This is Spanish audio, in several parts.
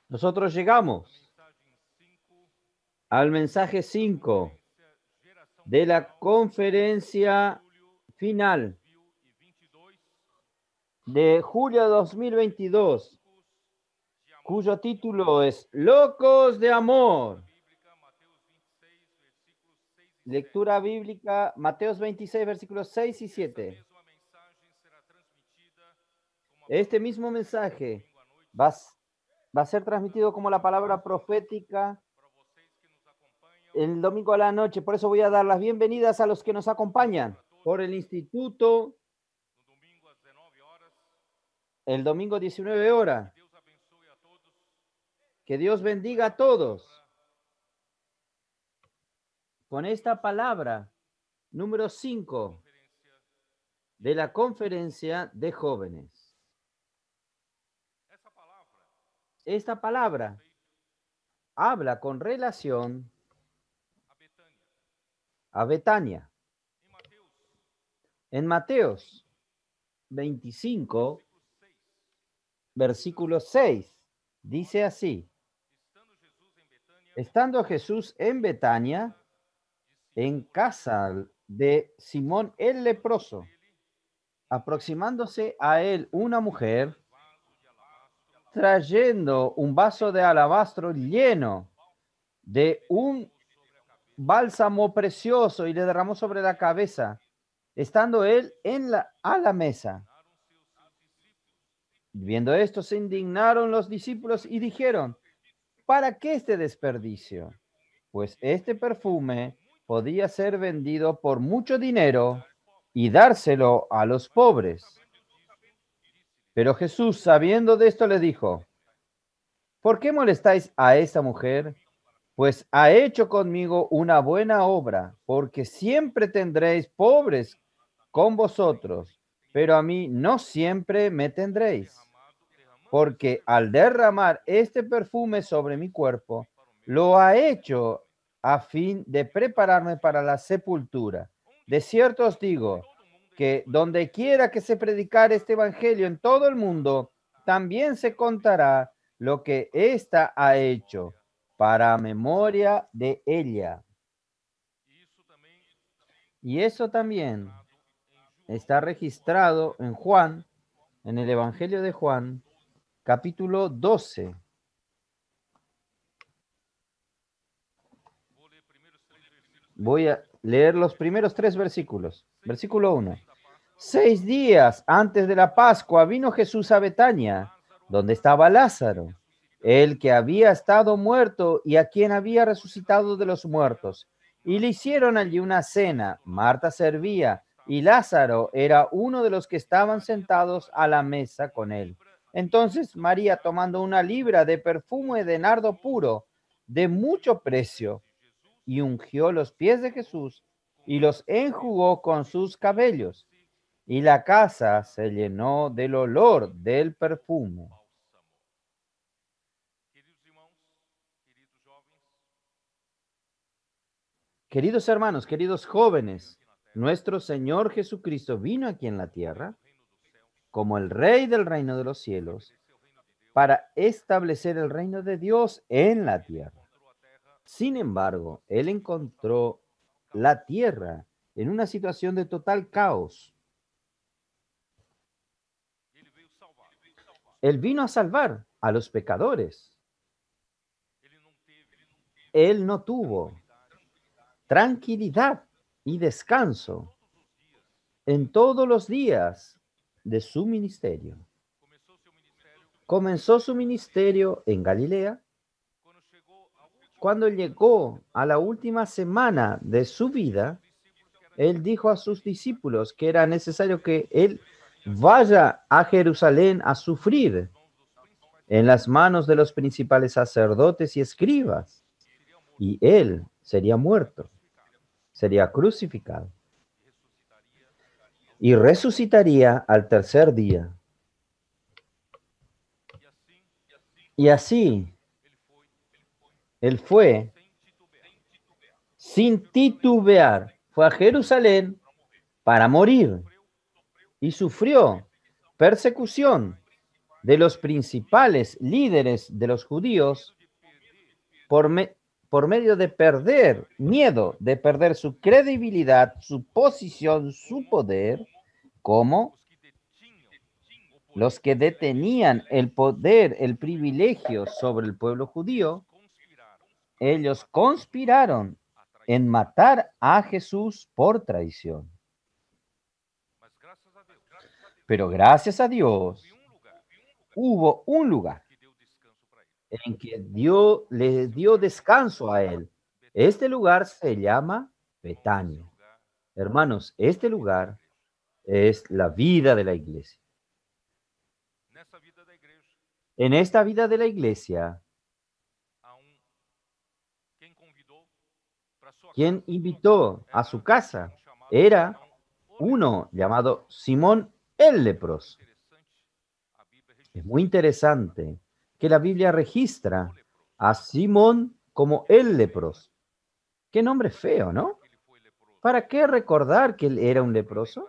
Nosotros llegamos al mensaje 5 de la conferencia final de julio de 2022, cuyo título es Locos de Amor. Lectura bíblica, Mateos 26, versículos 6 y 7. Este mismo mensaje va a ser transmitido como la palabra profética el domingo a la noche. Por eso voy a dar las bienvenidas a los que nos acompañan por el instituto el domingo 19 horas. Que Dios bendiga a todos con esta palabra número 5 de la conferencia de jóvenes. Esta palabra habla con relación a Betania. En Mateos 25, versículo 6, dice así: estando Jesús en Betania, en casa de Simón el leproso, aproximándose a él una mujer, trayendo un vaso de alabastro lleno de un bálsamo precioso, y le derramó sobre la cabeza, estando él a la mesa. Viendo esto, se indignaron los discípulos y dijeron: ¿para qué este desperdicio? Pues este perfume podía ser vendido por mucho dinero y dárselo a los pobres. Pero Jesús, sabiendo de esto, le dijo: ¿por qué molestáis a esta mujer? Pues ha hecho conmigo una buena obra, porque siempre tendréis pobres con vosotros, pero a mí no siempre me tendréis. Porque al derramar este perfume sobre mi cuerpo, lo ha hecho a fin de prepararme para la sepultura. De cierto os digo que donde quiera que se predicar este evangelio en todo el mundo, también se contará lo que ésta ha hecho, para memoria de ella. Y eso también está registrado en Juan, en el Evangelio de Juan, capítulo 12. Voy a leer los primeros 3 versículos. Versículo 1. 6 días antes de la Pascua vino Jesús a Betania, donde estaba Lázaro, el que había estado muerto y a quien había resucitado de los muertos. Y le hicieron allí una cena. Marta servía y Lázaro era uno de los que estaban sentados a la mesa con él. Entonces María, tomando una libra de perfume de nardo puro, de mucho precio, y ungió los pies de Jesús y los enjugó con sus cabellos. Y la casa se llenó del olor del perfume. Queridos hermanos, queridos jóvenes, nuestro Señor Jesucristo vino aquí en la tierra como el Rey del reino de los cielos para establecer el reino de Dios en la tierra. Sin embargo, Él encontró la tierra en una situación de total caos. Él vino a salvar a los pecadores. Él no tuvo tranquilidad y descanso en todos los días de su ministerio. Comenzó su ministerio en Galilea. Cuando llegó a la última semana de su vida, Él dijo a sus discípulos que era necesario que Él vaya a Jerusalén a sufrir en las manos de los principales sacerdotes y escribas, y Él sería muerto, sería crucificado y resucitaría al tercer día. Y así, Él fue sin titubear, fue a Jerusalén para morir y sufrió persecución de los principales líderes de los judíos por, por medio de perder miedo, de perder su credibilidad, su posición, su poder, como los que detenían el poder, el privilegio sobre el pueblo judío, ellos conspiraron en matar a Jesús por traición. Pero gracias a Dios, hubo un lugar en que Dios le dio descanso a él. Este lugar se llama Betania. Hermanos, este lugar es la vida de la iglesia. En esta vida de la iglesia, quien invitó a su casa era uno llamado Simón el leproso. Es muy interesante que la Biblia registra a Simón como el leproso. Qué nombre feo, ¿no? ¿Para qué recordar que él era un leproso?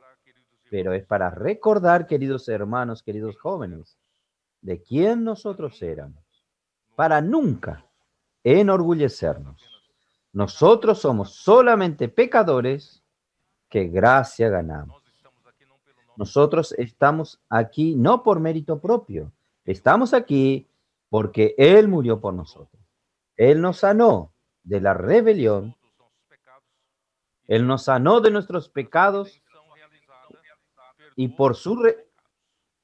Pero es para recordar, queridos hermanos, queridos jóvenes, de quién nosotros éramos, para nunca enorgullecernos. Nosotros somos solamente pecadores que gracia ganamos. Nosotros estamos aquí no por mérito propio, estamos aquí porque Él murió por nosotros. Él nos sanó de la rebelión, Él nos sanó de nuestros pecados y por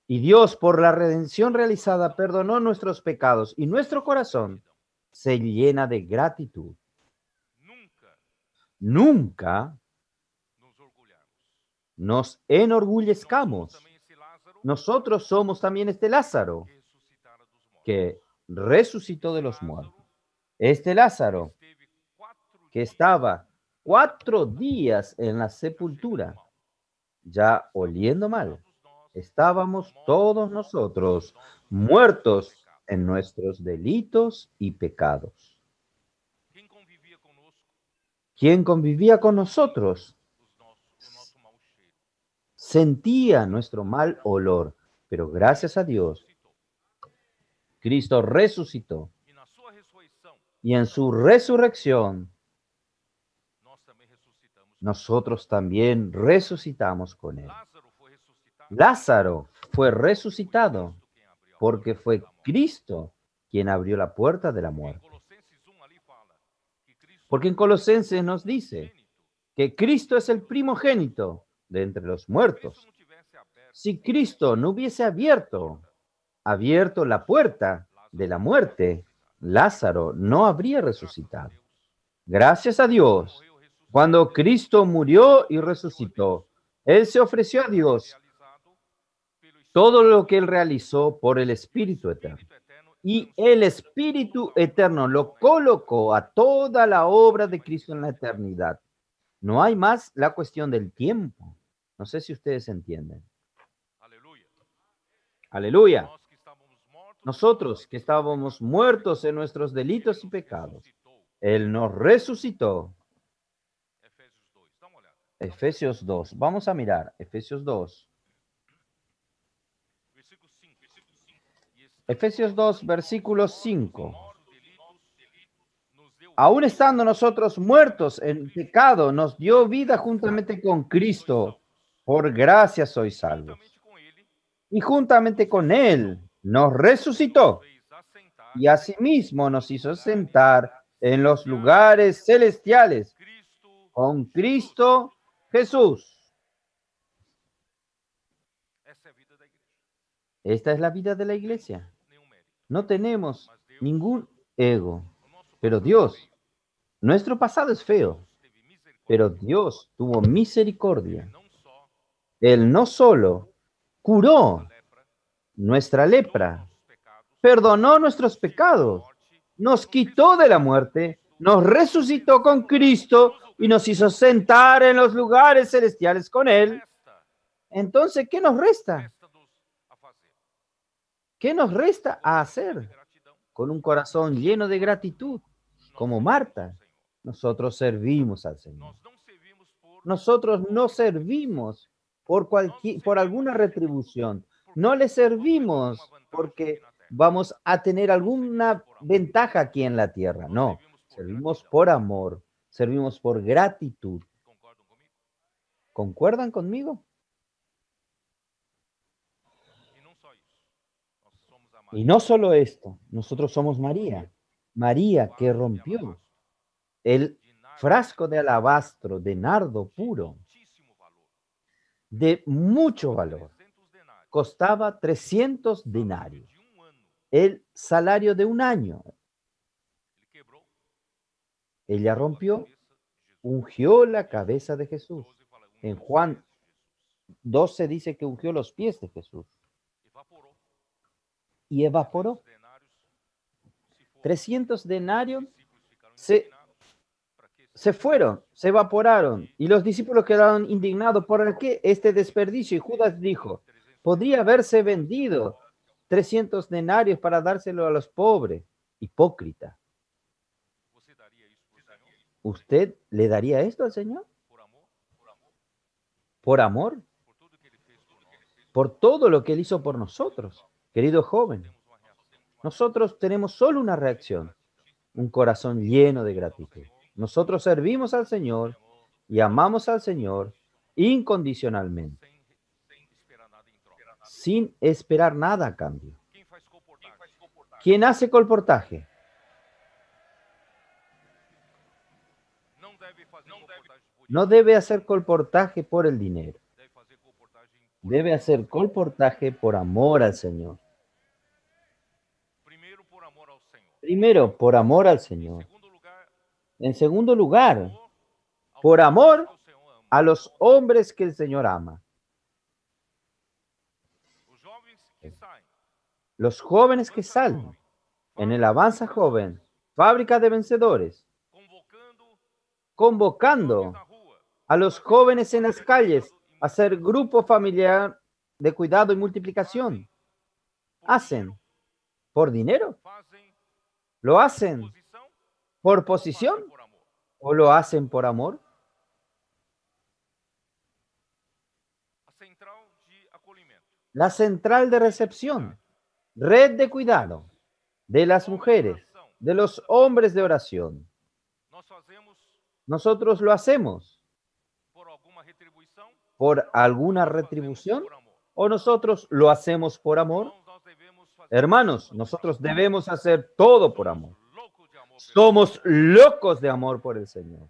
y Dios por la redención realizada perdonó nuestros pecados y nuestro corazón se llena de gratitud. Nunca nos enorgullezcamos. Nosotros somos también este Lázaro que resucitó de los muertos. Este Lázaro que estaba 4 días en la sepultura, ya oliendo mal. Estábamos todos nosotros muertos en nuestros delitos y pecados. ¿Quién convivía con nosotros? Sentía nuestro mal olor, pero gracias a Dios, Cristo resucitó. Y en su resurrección, nosotros también resucitamos con él. Lázaro fue resucitado porque fue Cristo quien abrió la puerta de la muerte. Porque en Colosenses nos dice que Cristo es el primogénito de entre los muertos. Si Cristo no hubiese abierto la puerta de la muerte, Lázaro no habría resucitado. Gracias a Dios, cuando Cristo murió y resucitó, Él se ofreció a Dios todo lo que Él realizó por el Espíritu Eterno. Y el Espíritu Eterno lo colocó a toda la obra de Cristo en la eternidad. No hay más la cuestión del tiempo. No sé si ustedes entienden. Aleluya. Nosotros que estábamos muertos en nuestros delitos y pecados, Él nos resucitó. Efesios 2. Vamos a mirar Efesios 2. Efesios 2, versículo 5. Aún estando nosotros muertos en pecado, nos dio vida juntamente con Cristo. Por gracia sois salvos. Y juntamente con Él nos resucitó. Y asimismo nos hizo sentar en los lugares celestiales con Cristo Jesús. Esta es la vida de la iglesia. No tenemos ningún ego, pero Dios, nuestro pasado es feo, pero Dios tuvo misericordia. Él no solo curó nuestra lepra, perdonó nuestros pecados, nos quitó de la muerte, nos resucitó con Cristo y nos hizo sentar en los lugares celestiales con Él. Entonces, ¿qué nos resta? ¿Qué nos resta a hacer? Con un corazón lleno de gratitud, como Marta, nosotros servimos al Señor. Nosotros no servimos por alguna retribución. No le servimos porque vamos a tener alguna ventaja aquí en la tierra. No, servimos por amor, servimos por gratitud. ¿Concuerdan conmigo? Y no solo esto, nosotros somos María. María que rompió el frasco de alabastro de nardo puro, de mucho valor. Costaba 300 denarios, el salario de un año. Ella rompió, ungió la cabeza de Jesús. En Juan 12 dice que ungió los pies de Jesús y evaporó. 300 denarios se fueron, se evaporaron, y los discípulos quedaron indignados. ¿Por qué este desperdicio? Y Judas dijo, podría haberse vendido 300 denarios para dárselo a los pobres. Hipócrita. ¿Usted le daría esto al Señor? ¿Por amor? Por todo lo que Él hizo por nosotros. Querido joven, nosotros tenemos solo una reacción, un corazón lleno de gratitud. Nosotros servimos al Señor y amamos al Señor incondicionalmente, sin esperar nada a cambio. ¿Quién hace colportaje? No debe hacer colportaje por el dinero. Debe hacer colportaje por amor al Señor. Primero, por amor al Señor. En segundo lugar, por amor a los hombres que el Señor ama. Los jóvenes que salen en el Avanza Joven, Fábrica de Vencedores, convocando a los jóvenes en las calles a hacer grupo familiar de cuidado y multiplicación. ¿Hacen por dinero? ¿Lo hacen por posición? ¿O lo hacen por amor? La central de recepción, red de cuidado de las mujeres, de los hombres de oración. Nosotros lo hacemos por alguna retribución o nosotros lo hacemos por amor. Hermanos, nosotros debemos hacer todo por amor. Somos locos de amor por el Señor.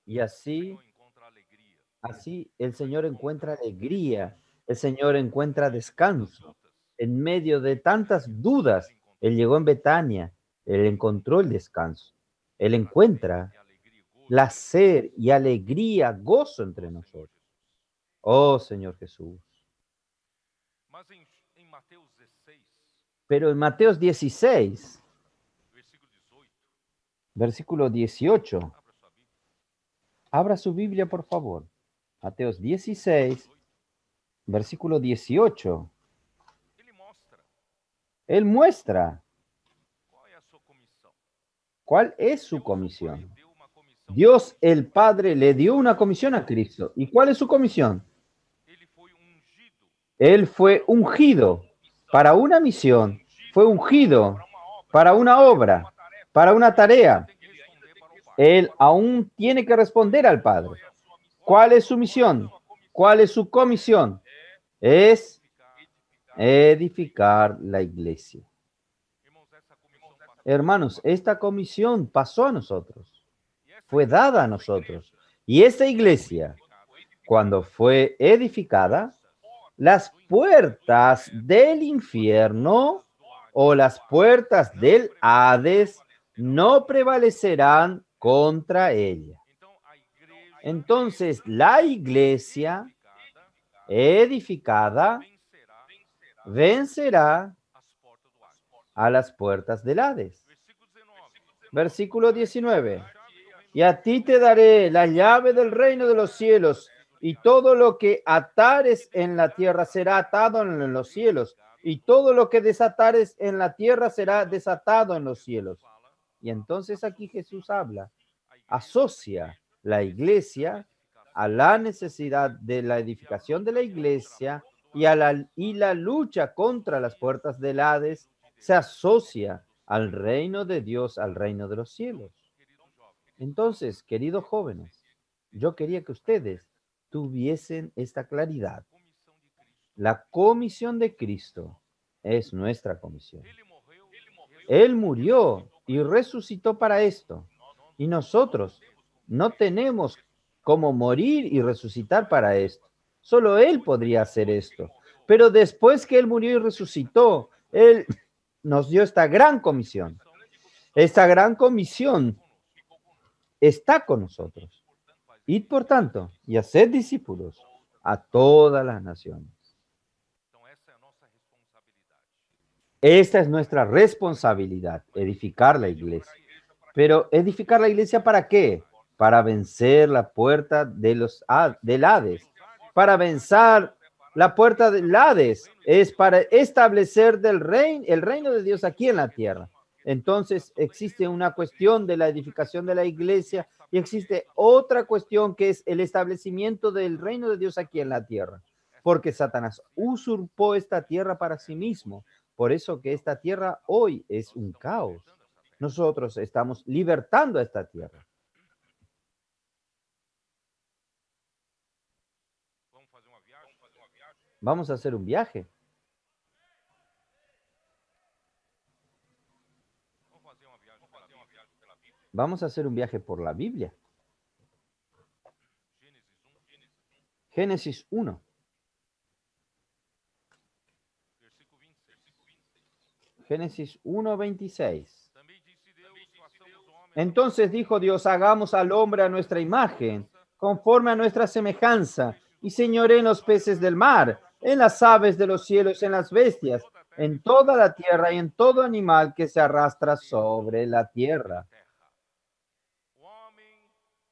Y así el Señor encuentra alegría, el Señor encuentra descanso. En medio de tantas dudas, Él llegó en Betania, Él encontró el descanso. Él encuentra placer y alegría, gozo entre nosotros. Oh, Señor Jesús. Pero en Mateo 16, versículo 18, abra su Biblia, por favor. Mateo 16, versículo 18. Él muestra cuál es su comisión. Dios el Padre le dio una comisión a Cristo. ¿Y cuál es su comisión? Él fue ungido para una misión, fue ungido para una obra, para una tarea. Él aún tiene que responder al Padre. ¿Cuál es su misión? ¿Cuál es su comisión? Es edificar la iglesia. Hermanos, esta comisión pasó a nosotros, fue dada a nosotros. Y esta iglesia, cuando fue edificada, las puertas del infierno o las puertas del Hades no prevalecerán contra ella. Entonces, la iglesia edificada vencerá a las puertas del Hades. Versículo 19. Y a ti te daré la llave del reino de los cielos, y todo lo que atares en la tierra será atado en los cielos, y todo lo que desatares en la tierra será desatado en los cielos. Y entonces aquí Jesús habla, asocia la iglesia a la necesidad de la edificación de la iglesia y la lucha contra las puertas del Hades se asocia al reino de Dios, al reino de los cielos. Entonces, queridos jóvenes, yo quería que ustedes tuviesen esta claridad. La comisión de Cristo es nuestra comisión. Él murió y resucitó para esto. Y nosotros no tenemos cómo morir y resucitar para esto. Solo Él podría hacer esto. Pero después que Él murió y resucitó, Él nos dio esta gran comisión. Esta gran comisión está con nosotros. Id, por tanto, y haced discípulos a todas las naciones. Esta es nuestra responsabilidad, edificar la iglesia. Pero edificar la iglesia ¿para qué? Para vencer la puerta del Hades. Para vencer la puerta del Hades es para establecer el reino de Dios aquí en la tierra. Entonces existe una cuestión de la edificación de la iglesia y existe otra cuestión que es el establecimiento del reino de Dios aquí en la tierra. Porque Satanás usurpó esta tierra para sí mismo. Por eso que esta tierra hoy es un caos. Nosotros estamos libertando a esta tierra. Vamos a hacer un viaje. Vamos a hacer un viaje por la Biblia. Génesis 1. Génesis 1:26. Entonces dijo Dios, hagamos al hombre a nuestra imagen, conforme a nuestra semejanza, y señoré en los peces del mar, en las aves de los cielos, en las bestias, en toda la tierra y en todo animal que se arrastra sobre la tierra.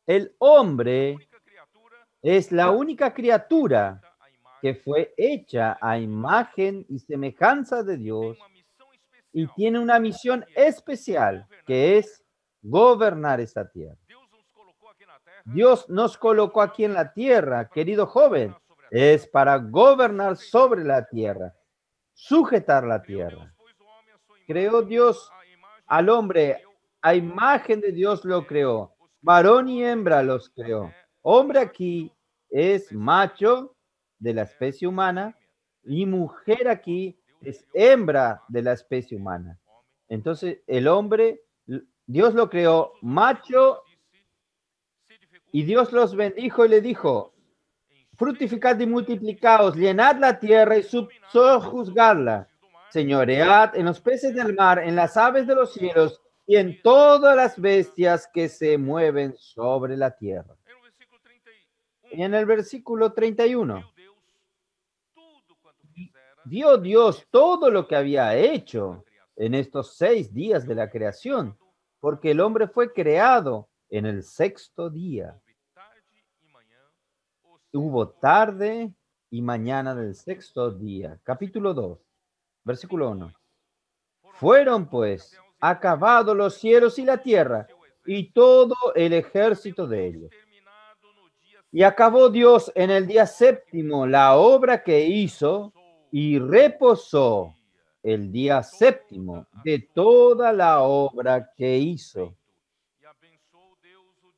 El hombre es la única criatura que fue hecha a imagen y semejanza de Dios y tiene una misión especial que es gobernar esta tierra. Dios nos colocó aquí en la tierra, querido joven, es para gobernar sobre la tierra, sujetar la tierra. Creó Dios al hombre, a imagen de Dios lo creó, varón y hembra los creó. Hombre aquí es macho de la especie humana y mujer aquí es hembra de la especie humana. Entonces el hombre, Dios lo creó macho y Dios los bendijo y le dijo, fructificad y multiplicaos, llenad la tierra y sojuzgadla, señoread en los peces del mar, en las aves de los cielos y en todas las bestias que se mueven sobre la tierra. Y en el versículo 31, vio Dios todo lo que había hecho en estos 6 días de la creación, porque el hombre fue creado en el 6º día. Hubo tarde y mañana del 6º día. Capítulo 2, versículo 1. Fueron pues acabados los cielos y la tierra y todo el ejército de ellos. Y acabó Dios en el día 7º la obra que hizo y reposó el día 7º de toda la obra que hizo.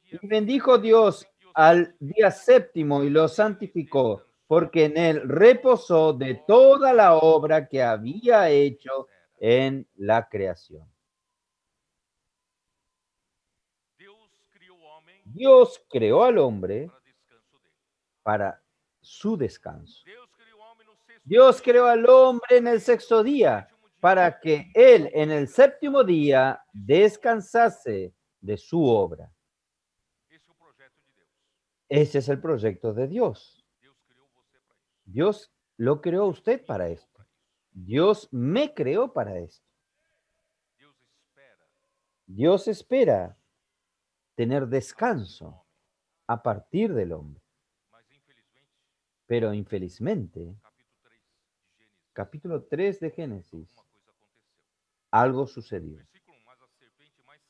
Y bendijo Dios al día 7º y lo santificó, porque en él reposó de toda la obra que había hecho en la creación. Dios creó al hombre para su descanso. Dios creó al hombre en el 6º día para que él en el 7º día descansase de su obra. Ese es el proyecto de Dios. Dios lo creó a usted para esto. Dios me creó para esto. Dios espera tener descanso a partir del hombre. Pero infelizmente, capítulo 3 de Génesis, algo sucedió.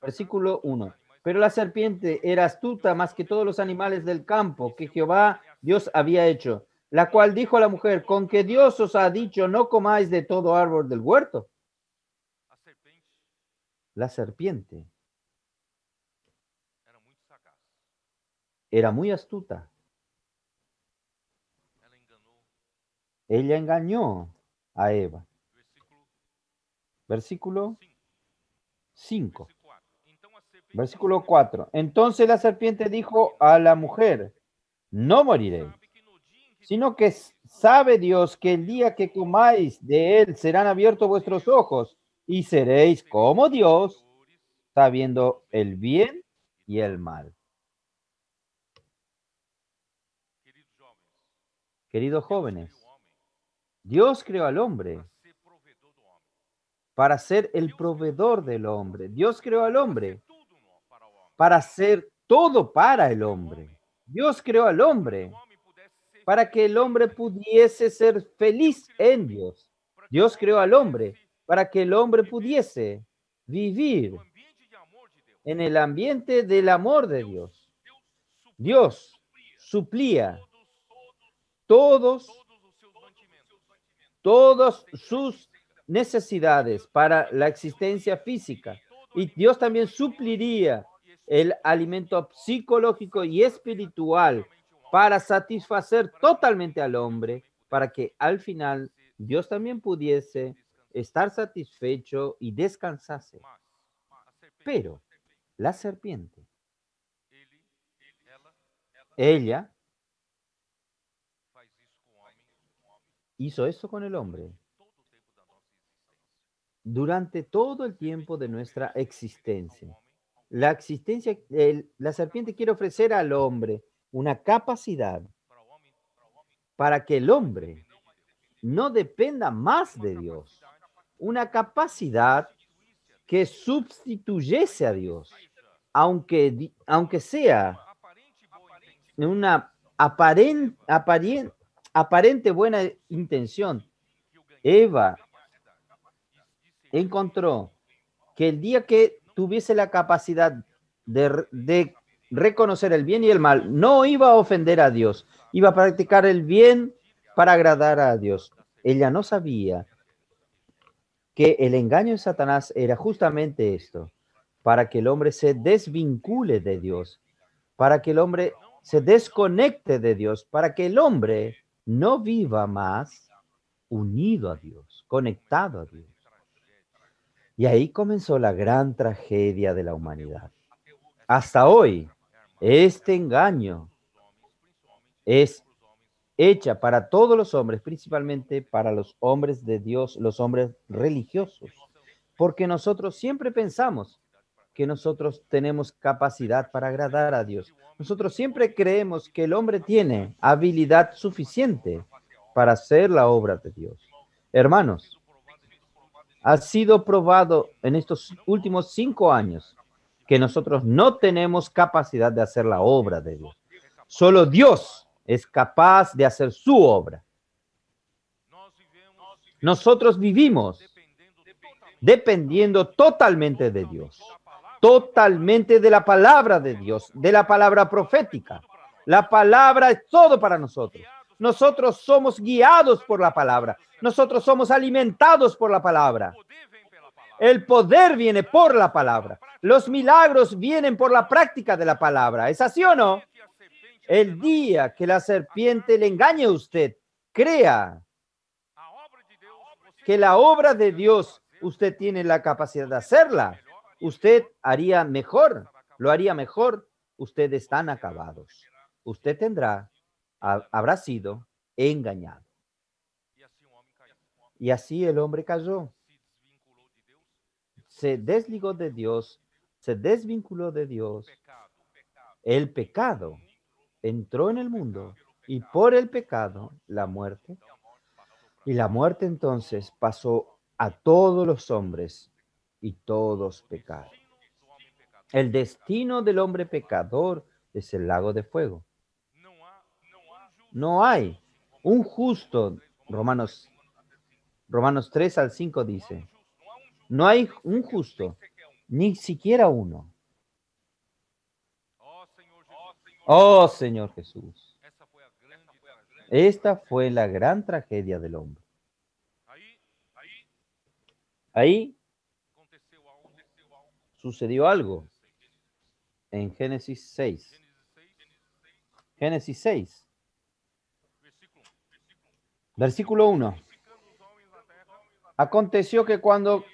Versículo 1. Pero la serpiente era astuta más que todos los animales del campo que Jehová Dios había hecho, la cual dijo a la mujer, con que Dios os ha dicho, no comáis de todo árbol del huerto. La serpiente era muy astuta. Ella engañó a Eva. Versículo 5. Versículo 4. Entonces la serpiente dijo a la mujer, no moriréis, sino que sabe Dios que el día que comáis de él serán abiertos vuestros ojos y seréis como Dios, sabiendo el bien y el mal. Queridos jóvenes, Dios creó al hombre para ser el proveedor del hombre. Dios creó al hombre para hacer todo para el hombre. Dios creó al hombre para que el hombre pudiese ser feliz en Dios. Dios creó al hombre para que el hombre pudiese vivir en el ambiente del amor de Dios. Dios suplía todas sus necesidades para la existencia física. Y Dios también supliría el alimento psicológico y espiritual para satisfacer totalmente al hombre, para que al final Dios también pudiese estar satisfecho y descansase. Pero la serpiente, ella hizo eso con el hombre durante todo el tiempo de nuestra existencia. La serpiente quiere ofrecer al hombre una capacidad para que el hombre no dependa más de Dios, una capacidad que sustituyese a Dios, aunque sea una aparente buena intención. Eva encontró que el día que tuviese la capacidad de reconocer el bien y el mal, no iba a ofender a Dios, iba a practicar el bien para agradar a Dios. Ella no sabía que el engaño de Satanás era justamente esto, para que el hombre se desvincule de Dios, para que el hombre se desconecte de Dios, para que el hombre no viva más unido a Dios, conectado a Dios. Y ahí comenzó la gran tragedia de la humanidad. Hasta hoy, este engaño es hecha para todos los hombres, principalmente para los hombres de Dios, los hombres religiosos, porque nosotros siempre pensamos que nosotros tenemos capacidad para agradar a Dios. Nosotros siempre creemos que el hombre tiene habilidad suficiente para hacer la obra de Dios. Hermanos, ha sido probado en estos últimos 5 años que nosotros no tenemos capacidad de hacer la obra de Dios. Solo Dios es capaz de hacer su obra. Nosotros vivimos dependiendo totalmente de Dios, totalmente de la palabra de Dios, de la palabra profética. La palabra es todo para nosotros. Nosotros somos guiados por la palabra. Nosotros somos alimentados por la palabra. El poder viene por la palabra. Los milagros vienen por la práctica de la palabra. ¿Es así o no? El día que la serpiente le engañe a usted, crea que la obra de Dios usted tiene la capacidad de hacerla. Usted haría mejor, lo haría mejor. Ustedes están acabados. Usted habrá sido engañado. Y así el hombre cayó. Se desligó de Dios, se desvinculó de Dios. El pecado entró en el mundo y por el pecado la muerte. Y la muerte entonces pasó a todos los hombres y todos pecaron. El destino del hombre pecador es el lago de fuego. No hay un justo, Romanos 3 al 5 dice, no hay un justo, ni siquiera uno. Oh Señor Jesús, esta fue la gran tragedia del hombre. Ahí sucedió algo en Génesis 6. Génesis 6, versículo 1. Aconteció que cuando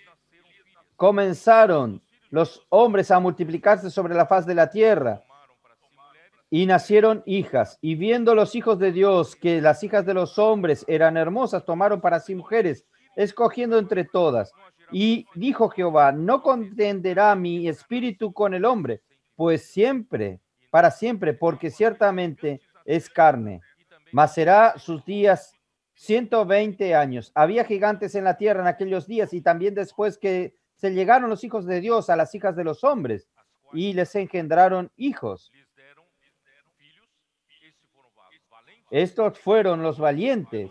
comenzaron los hombres a multiplicarse sobre la faz de la tierra, y nacieron hijas, y viendo los hijos de Dios que las hijas de los hombres eran hermosas, tomaron para sí mujeres, escogiendo entre todas. Y dijo Jehová, no contenderá mi espíritu con el hombre, pues siempre, para siempre, porque ciertamente es carne, mas será sus días 120 años. Había gigantes en la tierra en aquellos días, y también después que se llegaron los hijos de Dios a las hijas de los hombres, y les engendraron hijos. Estos fueron los valientes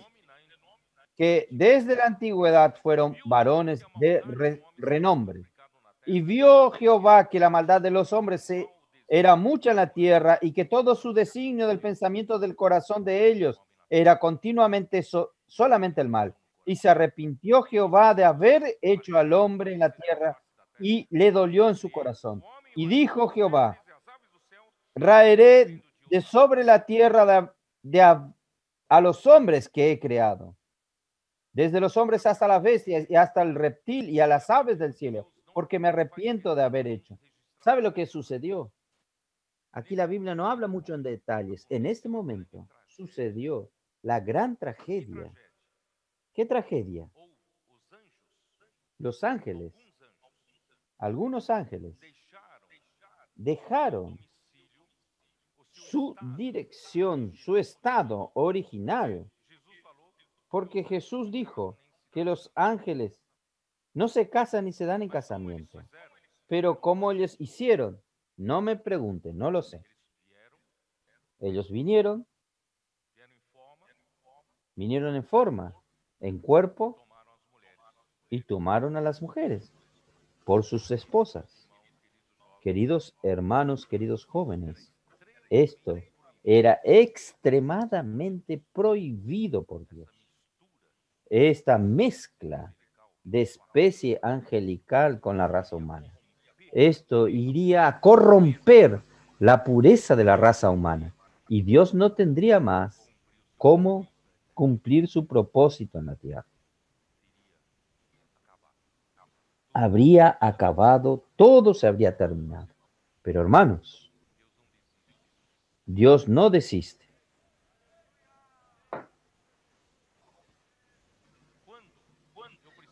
que desde la antigüedad fueron varones de renombre. Y vio Jehová que la maldad de los hombres era mucha en la tierra, y que todo su designio del pensamiento del corazón de ellos era continuamente solamente el mal. Y se arrepintió Jehová de haber hecho al hombre en la tierra, y le dolió en su corazón. Y dijo Jehová, raeré de sobre la tierra a los hombres que he creado, desde los hombres hasta las bestias y hasta el reptil y a las aves del cielo, porque me arrepiento de haber hecho. ¿Sabe lo que sucedió? Aquí la Biblia no habla mucho en detalles. En este momento sucedió la gran tragedia. ¿Qué tragedia? Los ángeles, algunos ángeles, dejaron su dirección, su estado original, porque Jesús dijo que los ángeles no se casan ni se dan en casamiento. Pero como ellos hicieron, no me pregunten, no lo sé. Ellos vinieron en forma, en cuerpo, y tomaron a las mujeres por sus esposas. Queridos hermanos, queridos jóvenes, esto era extremadamente prohibido por Dios. Esta mezcla de especie angelical con la raza humana. Esto iría a corromper la pureza de la raza humana, y Dios no tendría más cómo cumplir su propósito en la tierra. Habría acabado, todo se habría terminado. Pero hermanos, Dios no desiste.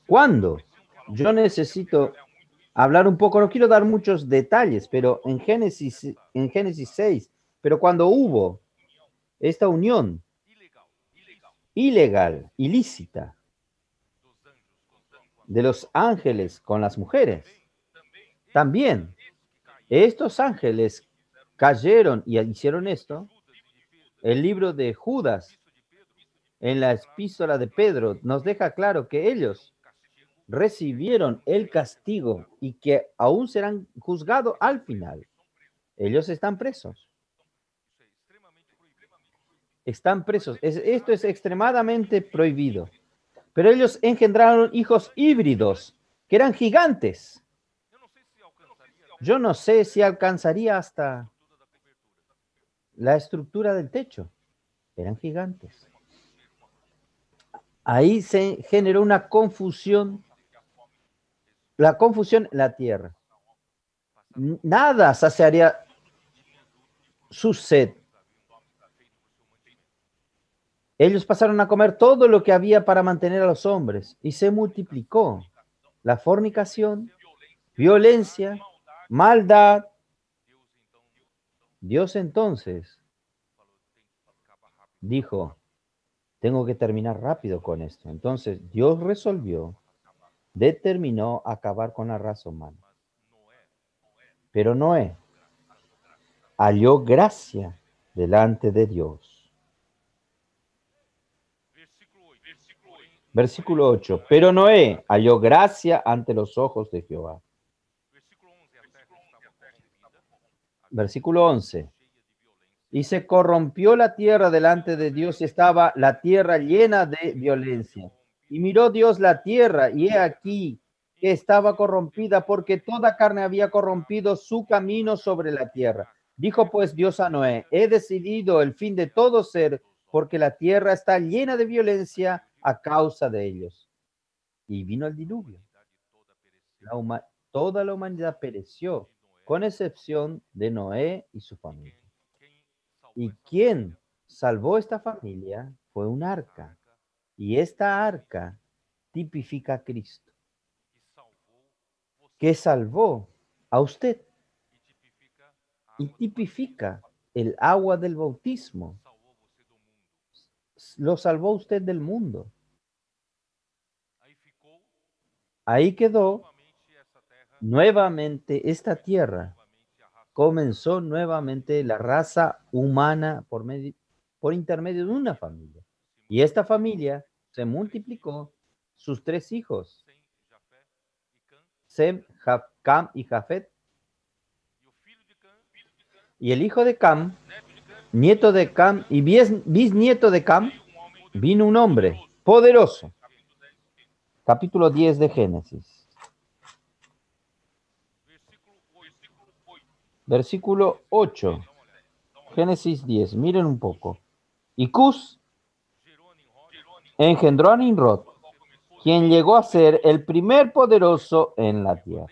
¿Cuándo? Yo necesito hablar un poco, no quiero dar muchos detalles, pero en Génesis 6, pero cuando hubo esta unión ilegal, ilícita, de los ángeles con las mujeres, también estos ángeles cayeron y hicieron esto. El libro de Judas, en la epístola de Pedro, nos deja claro que ellos recibieron el castigo y que aún serán juzgados al final. Ellos están presos. Están presos. Esto es extremadamente prohibido. Pero ellos engendraron hijos híbridos, que eran gigantes. Yo no sé si alcanzaría hasta la estructura del techo. Eran gigantes. Ahí se generó una confusión. La confusión en la tierra. Nada saciaría su sed. Ellos pasaron a comer todo lo que había para mantener a los hombres, y se multiplicó la fornicación, violencia, maldad. Dios entonces dijo, tengo que terminar rápido con esto. Entonces Dios determinó acabar con la raza humana. Pero Noé halló gracia delante de Dios. Versículo 8. Pero Noé halló gracia ante los ojos de Jehová. Versículo 11. Y se corrompió la tierra delante de Dios y estaba la tierra llena de violencia. Y miró Dios la tierra y he aquí que estaba corrompida porque toda carne había corrompido su camino sobre la tierra. Dijo pues Dios a Noé, he decidido el fin de todo ser porque la tierra está llena de violencia a causa de ellos. Y vino el diluvio. Toda la humanidad pereció, con excepción de Noé y su familia. ¿Y quién salvó esta familia? Fue un arca. Y esta arca tipifica a Cristo, que salvó a usted y tipifica el agua del bautismo. Lo salvó usted del mundo. Ahí quedó nuevamente esta tierra. Comenzó nuevamente la raza humana por intermedio de una familia. Y esta familia se multiplicó, sus 3 hijos, Sem, Cam y Jafet. Y el hijo de Cam, nieto de Cam y bisnieto de Cam, vino un hombre poderoso. Capítulo 10 de Génesis. Versículo 8. Génesis 10. Miren un poco. Y Cus engendró a Nimrod, quien llegó a ser el primer poderoso en la tierra.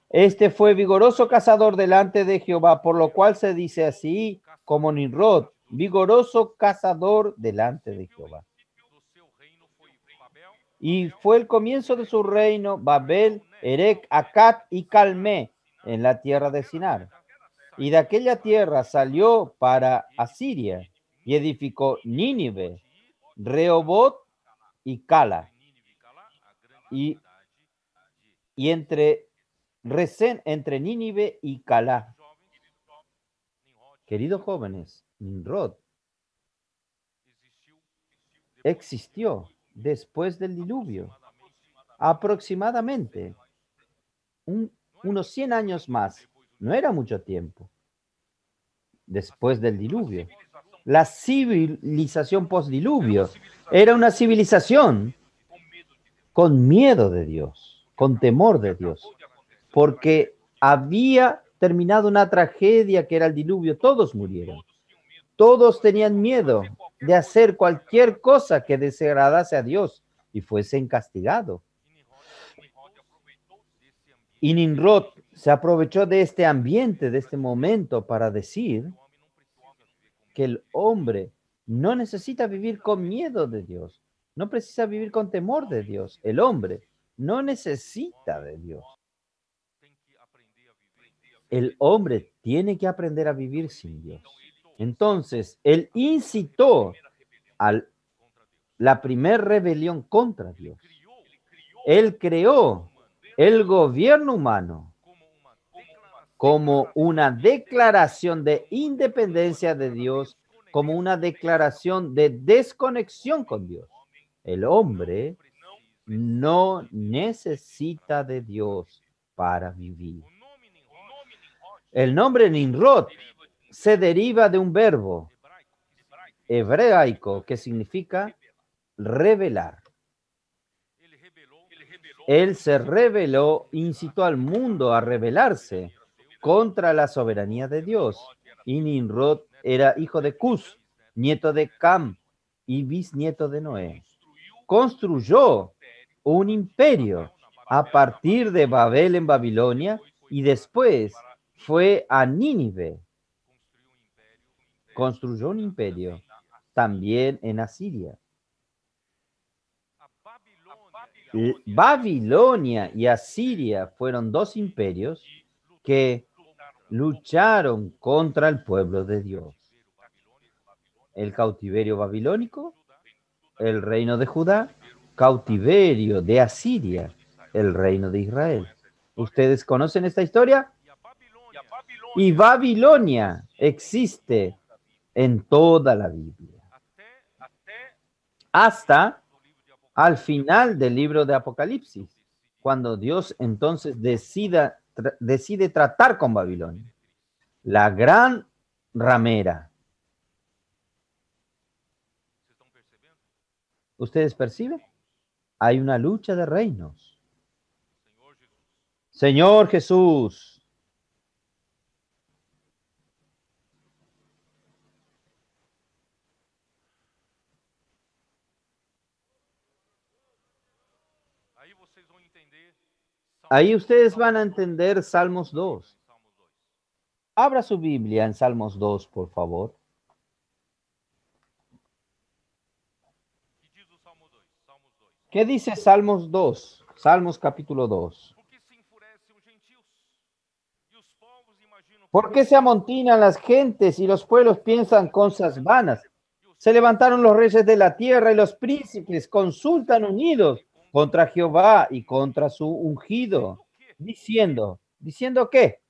Este fue vigoroso cazador delante de Jehová, por lo cual se dice así como Nimrod, vigoroso cazador delante de Jehová. Y fue el comienzo de su reino Babel, Erec, Acat y Calmé en la tierra de Sinar. Y de aquella tierra salió para Asiria y edificó Nínive, Rehobot y Cala. Y entre Resén, entre Nínive y Calá. Queridos jóvenes, Nimrod existió después del diluvio, aproximadamente unos 100 años más. No era mucho tiempo después del diluvio. La civilización postdiluvio era una civilización con miedo de Dios, con temor de Dios, porque había terminado una tragedia que era el diluvio. Todos murieron. Todos tenían miedo de hacer cualquier cosa que desagradase a Dios y fuesen castigados. Y Nimrod se aprovechó de este ambiente, de este momento, para decir que el hombre no necesita vivir con miedo de Dios, no precisa vivir con temor de Dios. El hombre no necesita de Dios. El hombre tiene que aprender a vivir sin Dios. Entonces, él incitó a la primera rebelión contra Dios. Él creó el gobierno humano como una declaración de independencia de Dios, como una declaración de desconexión con Dios. El hombre no necesita de Dios para vivir. El nombre Nimrod se deriva de un verbo hebraico que significa revelar. Él se rebeló, incitó al mundo a rebelarse contra la soberanía de Dios. Y Nimrod era hijo de Cus, nieto de Cam y bisnieto de Noé. Construyó un imperio a partir de Babel en Babilonia y después fue a Nínive. Construyó un imperio también en Asiria. Babilonia y Asiria fueron 2 imperios que lucharon contra el pueblo de Dios. El cautiverio babilónico, el reino de Judá, cautiverio de Asiria, el reino de Israel. ¿Ustedes conocen esta historia? Y Babilonia existe en toda la Biblia. Hasta al final del libro de Apocalipsis, cuando Dios entonces decide tratar con Babilonia. La gran ramera. ¿Ustedes perciben? Hay una lucha de reinos. Señor Jesús. Ahí ustedes van a entender Salmos 2. Abra su Biblia en Salmos 2, por favor. ¿Qué dice Salmos 2? Salmos capítulo 2. ¿Por qué se amontinan las gentes y los pueblos piensan cosas vanas? Se levantaron los reyes de la tierra y los príncipes consultan unidos contra Jehová y contra su ungido, diciendo ¿qué?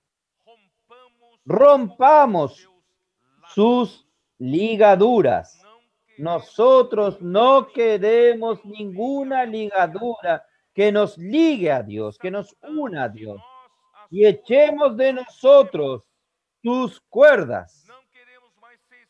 Rompamos sus ligaduras. Nosotros no queremos ninguna ligadura que nos ligue a Dios, que nos una a Dios. Y echemos de nosotros tus cuerdas.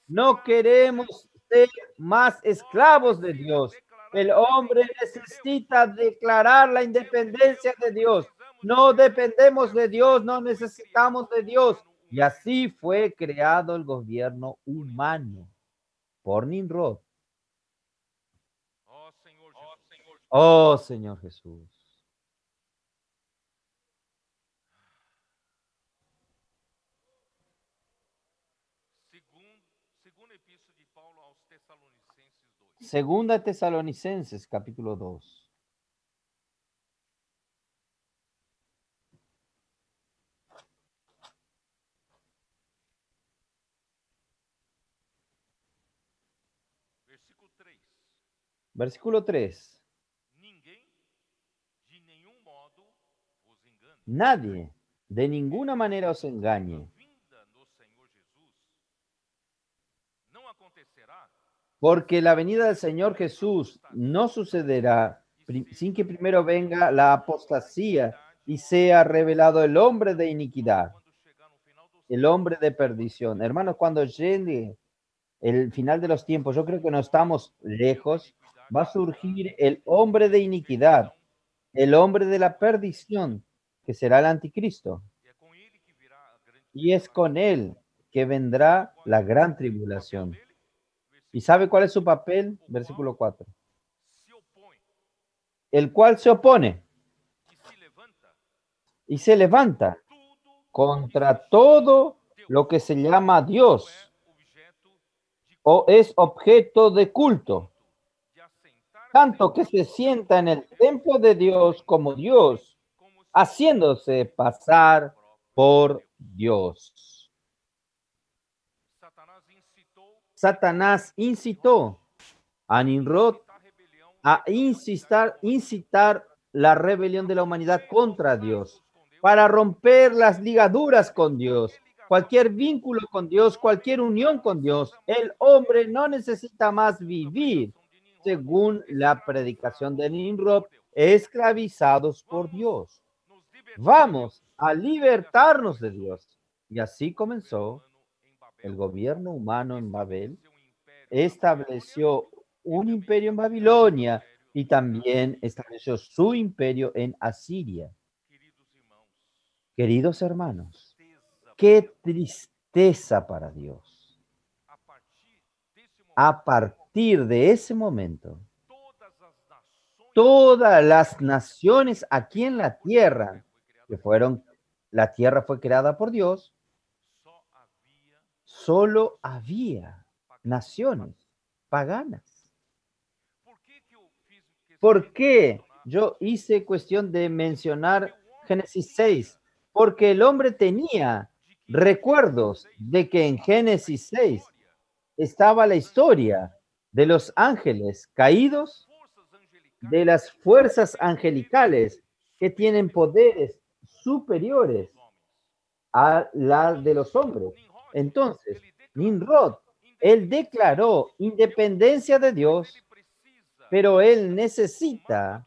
No queremos ser más esclavos de Dios. El hombre necesita declarar la independencia de Dios. No dependemos de Dios, no necesitamos de Dios. Y así fue creado el gobierno humano por Nimrod. Oh, Señor Jesús. Segunda Tesalonicenses, capítulo 2. Versículo 3. Nadie de ninguna manera os engañe, porque la venida del Señor Jesús no sucederá sin que primero venga la apostasía y sea revelado el hombre de iniquidad, el hombre de perdición. Hermanos, cuando llegue el final de los tiempos, yo creo que no estamos lejos, va a surgir el hombre de iniquidad, el hombre de la perdición, que será el anticristo. Y es con él que vendrá la gran tribulación. ¿Y sabe cuál es su papel? Versículo 4. El cual se opone y se levanta contra todo lo que se llama Dios o es objeto de culto, tanto que se sienta en el templo de Dios como Dios, haciéndose pasar por Dios. Satanás incitó a Nimrod a incitar la rebelión de la humanidad contra Dios, para romper las ligaduras con Dios, cualquier vínculo con Dios, cualquier unión con Dios. El hombre no necesita más vivir, según la predicación de Nimrod, esclavizados por Dios. Vamos a libertarnos de Dios. Y así comenzó el gobierno humano en Babel, estableció un imperio en Babilonia y también estableció su imperio en Asiria. Queridos hermanos, qué tristeza para Dios. A partir de ese momento, todas las naciones aquí en la tierra, la tierra fue creada por Dios, solo había naciones paganas. ¿Por qué yo hice cuestión de mencionar Génesis 6? Porque el hombre tenía recuerdos de que en Génesis 6 estaba la historia de los ángeles caídos, de las fuerzas angelicales que tienen poderes superiores a la de los hombres. Entonces, Nimrod, él declaró independencia de Dios, pero él necesita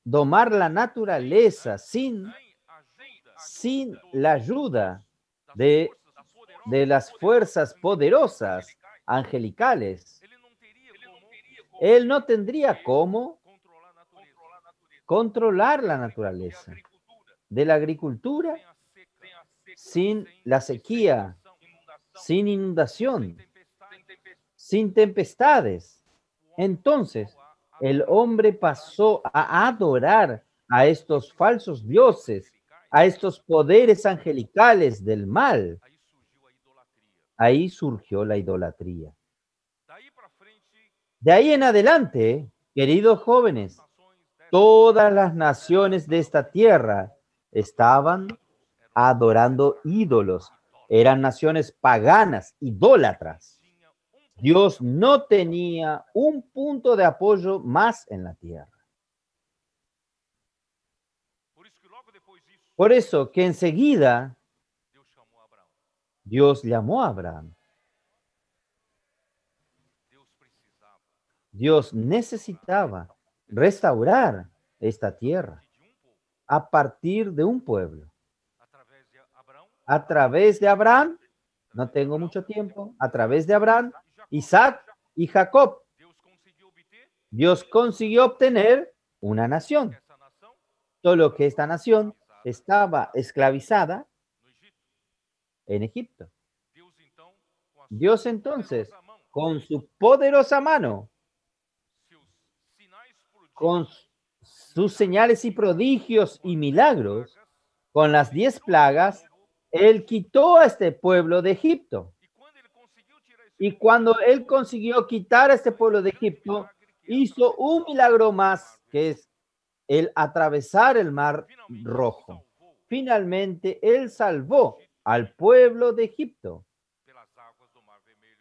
domar la naturaleza sin la ayuda de de las fuerzas poderosas angelicales, él no tendría cómo controlar la naturaleza de la agricultura sin la sequía, sin inundación, sin tempestades. Entonces, el hombre pasó a adorar a estos falsos dioses, a estos poderes angelicales del mal. Ahí surgió la idolatría. De ahí en adelante, queridos jóvenes, todas las naciones de esta tierra estaban adorando ídolos. Eran naciones paganas, idólatras. Dios no tenía un punto de apoyo más en la tierra. Por eso que enseguida Dios llamó a Abraham. Dios necesitaba restaurar esta tierra a partir de un pueblo. A través de Abraham, no tengo mucho tiempo, a través de Abraham, Isaac y Jacob, Dios consiguió obtener una nación. Solo que esta nación estaba esclavizada en Egipto. Dios entonces, con su poderosa mano, con sus señales y prodigios y milagros, con las 10 plagas, él quitó a este pueblo de Egipto. Y cuando él consiguió quitar a este pueblo de Egipto, hizo un milagro más, que es el atravesar el mar rojo. Finalmente, él salvó al pueblo de Egipto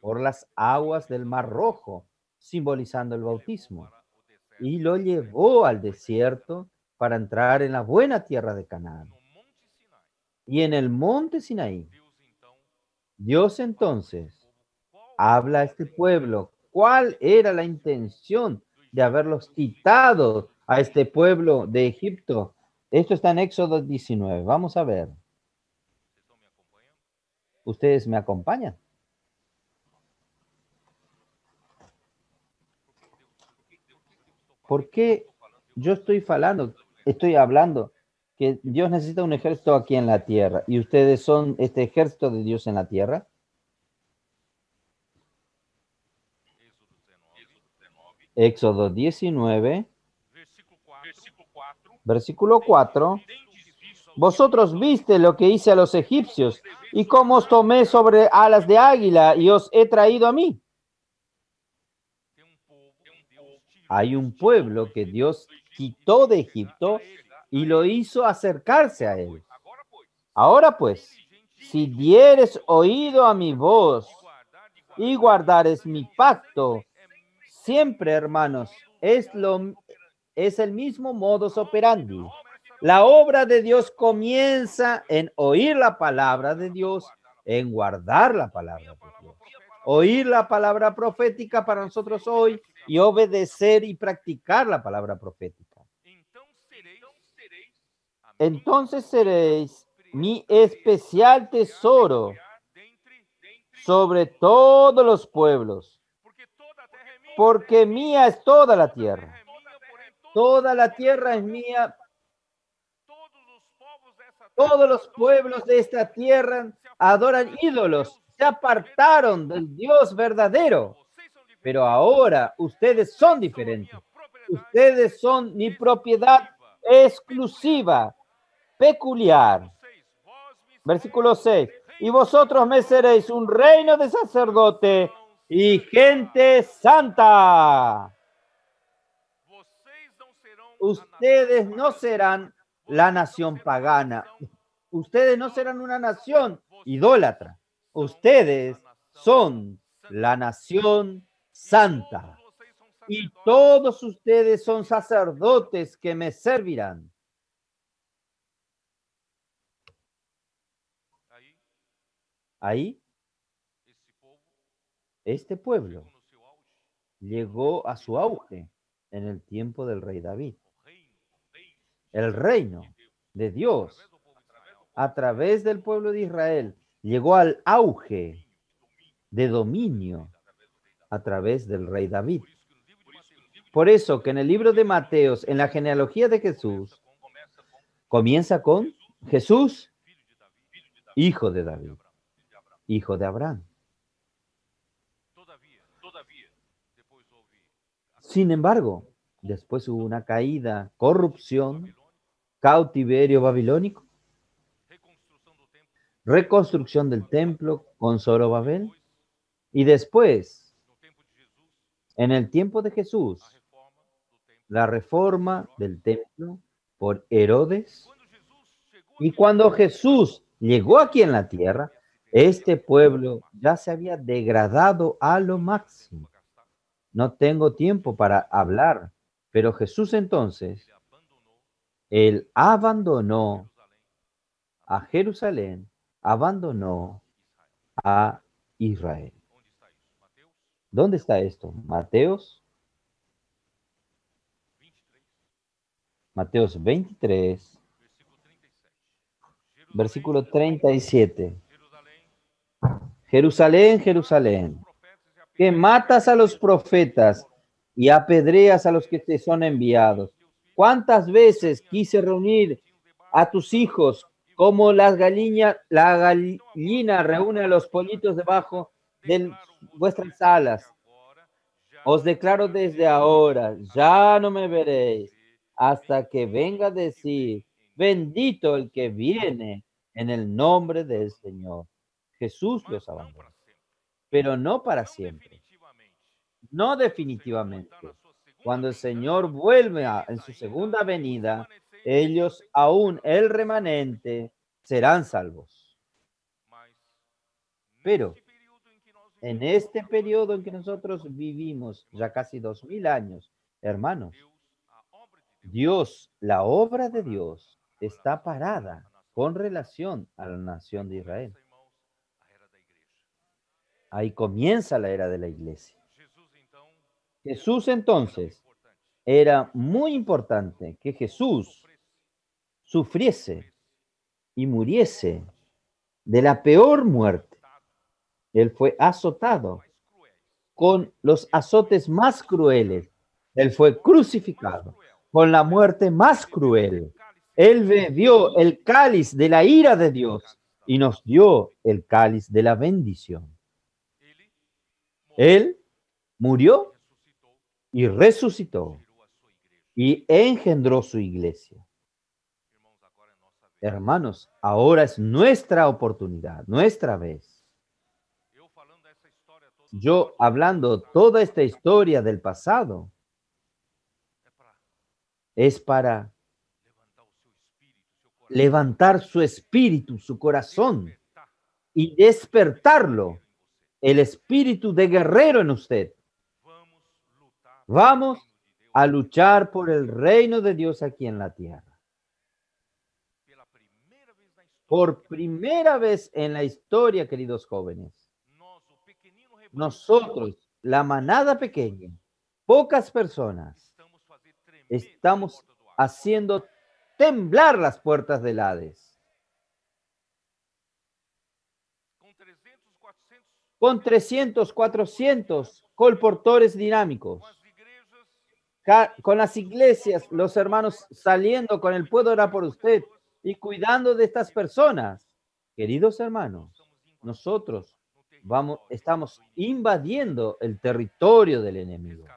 por las aguas del mar rojo, simbolizando el bautismo, y lo llevó al desierto para entrar en la buena tierra de Canaán. Y en el monte Sinaí, Dios entonces habla a este pueblo. ¿Cuál era la intención de haberlos quitado a este pueblo de Egipto? Esto está en Éxodo 19. Vamos a ver. ¿Ustedes me acompañan? ¿Por qué yo estoy hablando que Dios necesita un ejército aquí en la tierra y ustedes son este ejército de Dios en la tierra? Éxodo 19, versículo 4. Vosotros viste lo que hice a los egipcios y cómo os tomé sobre alas de águila y os he traído a mí. Hay un pueblo que Dios quitó de Egipto y lo hizo acercarse a él. Ahora pues, si dieres oído a mi voz y guardares mi pacto, siempre, hermanos, es el mismo modus operandi. La obra de Dios comienza en oír la palabra de Dios, en guardar la palabra de Dios. Oír la palabra profética para nosotros hoy y obedecer y practicar la palabra profética. Entonces seréis mi especial tesoro sobre todos los pueblos, porque mía es toda la tierra. Toda la tierra es mía. Todos los pueblos de esta tierra adoran ídolos, se apartaron del Dios verdadero. Pero ahora ustedes son diferentes. Ustedes son mi propiedad exclusiva, peculiar. Versículo 6. Y vosotros me seréis un reino de sacerdote y gente santa. Ustedes no serán la nación pagana. Ustedes no serán una nación idólatra. Ustedes son la nación santa. Y todos ustedes son sacerdotes que me servirán. Ahí, este pueblo llegó a su auge en el tiempo del rey David. El reino de Dios a través del pueblo de Israel llegó al auge de dominio a través del rey David. Por eso que en el libro de Mateos, en la genealogía de Jesús, comienza con Jesús, hijo de David, hijo de Abraham. Sin embargo, después hubo una caída, corrupción, cautiverio babilónico, reconstrucción del templo con Zorobabel, y después, en el tiempo de Jesús, la reforma del templo por Herodes. Y cuando Jesús llegó aquí en la tierra, este pueblo ya se había degradado a lo máximo. No tengo tiempo para hablar, pero Jesús entonces, él abandonó a Jerusalén, abandonó a Israel. ¿Dónde está esto? Mateos 23, versículo 37. Jerusalén, Jerusalén, que matas a los profetas y apedreas a los que te son enviados. ¿Cuántas veces quise reunir a tus hijos como la gallina reúne a los pollitos debajo de vuestras alas? Os declaro desde ahora, ya no me veréis hasta que venga a decir, bendito el que viene en el nombre del Señor. Jesús los abandonó, pero no para siempre, no definitivamente. Cuando el Señor vuelve en su segunda venida, ellos, aún el remanente, serán salvos. Pero en este periodo en que nosotros vivimos, ya casi 2000 años, hermanos, Dios, la obra de Dios está parada con relación a la nación de Israel. Ahí comienza la era de la iglesia. Jesús entonces, era muy importante que Jesús sufriese y muriese de la peor muerte. Él fue azotado con los azotes más crueles. Él fue crucificado con la muerte más cruel. Él bebió el cáliz de la ira de Dios y nos dio el cáliz de la bendición. Él murió y resucitó y engendró su iglesia. Hermanos, ahora es nuestra oportunidad, nuestra vez. Yo hablando toda esta historia del pasado es para levantar su espíritu, su corazón y despertarlo, el espíritu de guerrero en usted. Vamos a luchar por el reino de Dios aquí en la tierra. Por primera vez en la historia, queridos jóvenes, nosotros, la manada pequeña, pocas personas, estamos haciendo temblar las puertas del Hades. Con 300, 400 colportores dinámicos. Con las iglesias, los hermanos saliendo con el puedo orar por usted y cuidando de estas personas. Queridos hermanos, nosotros estamos invadiendo el territorio del enemigo,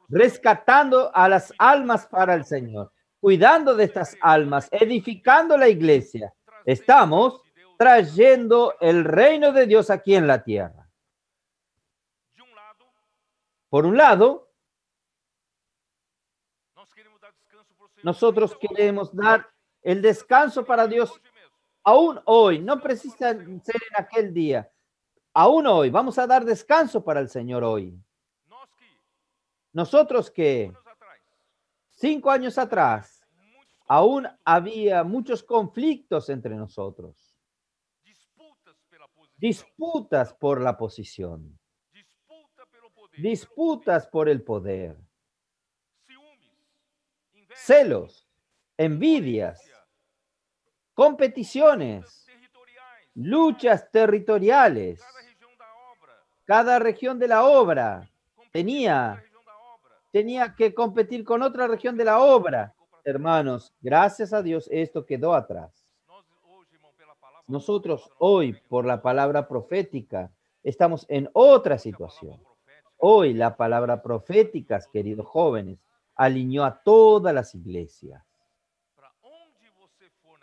rescatando a las almas para el Señor, cuidando de estas almas, edificando la iglesia. Estamos trayendo el reino de Dios aquí en la tierra. Por un lado, nosotros queremos dar el descanso para Dios aún hoy, no precisa ser en aquel día. Aún hoy, vamos a dar descanso para el Señor hoy. Nosotros que 5 años atrás aún había muchos conflictos entre nosotros. Disputas por la posición. Disputas por el poder. Celos, envidias, competiciones, luchas territoriales. Cada región de la obra tenía que competir con otra región de la obra. Hermanos, gracias a Dios esto quedó atrás. Nosotros hoy, por la palabra profética, estamos en otra situación. Hoy la palabra profética, queridos jóvenes, alineó a todas las iglesias.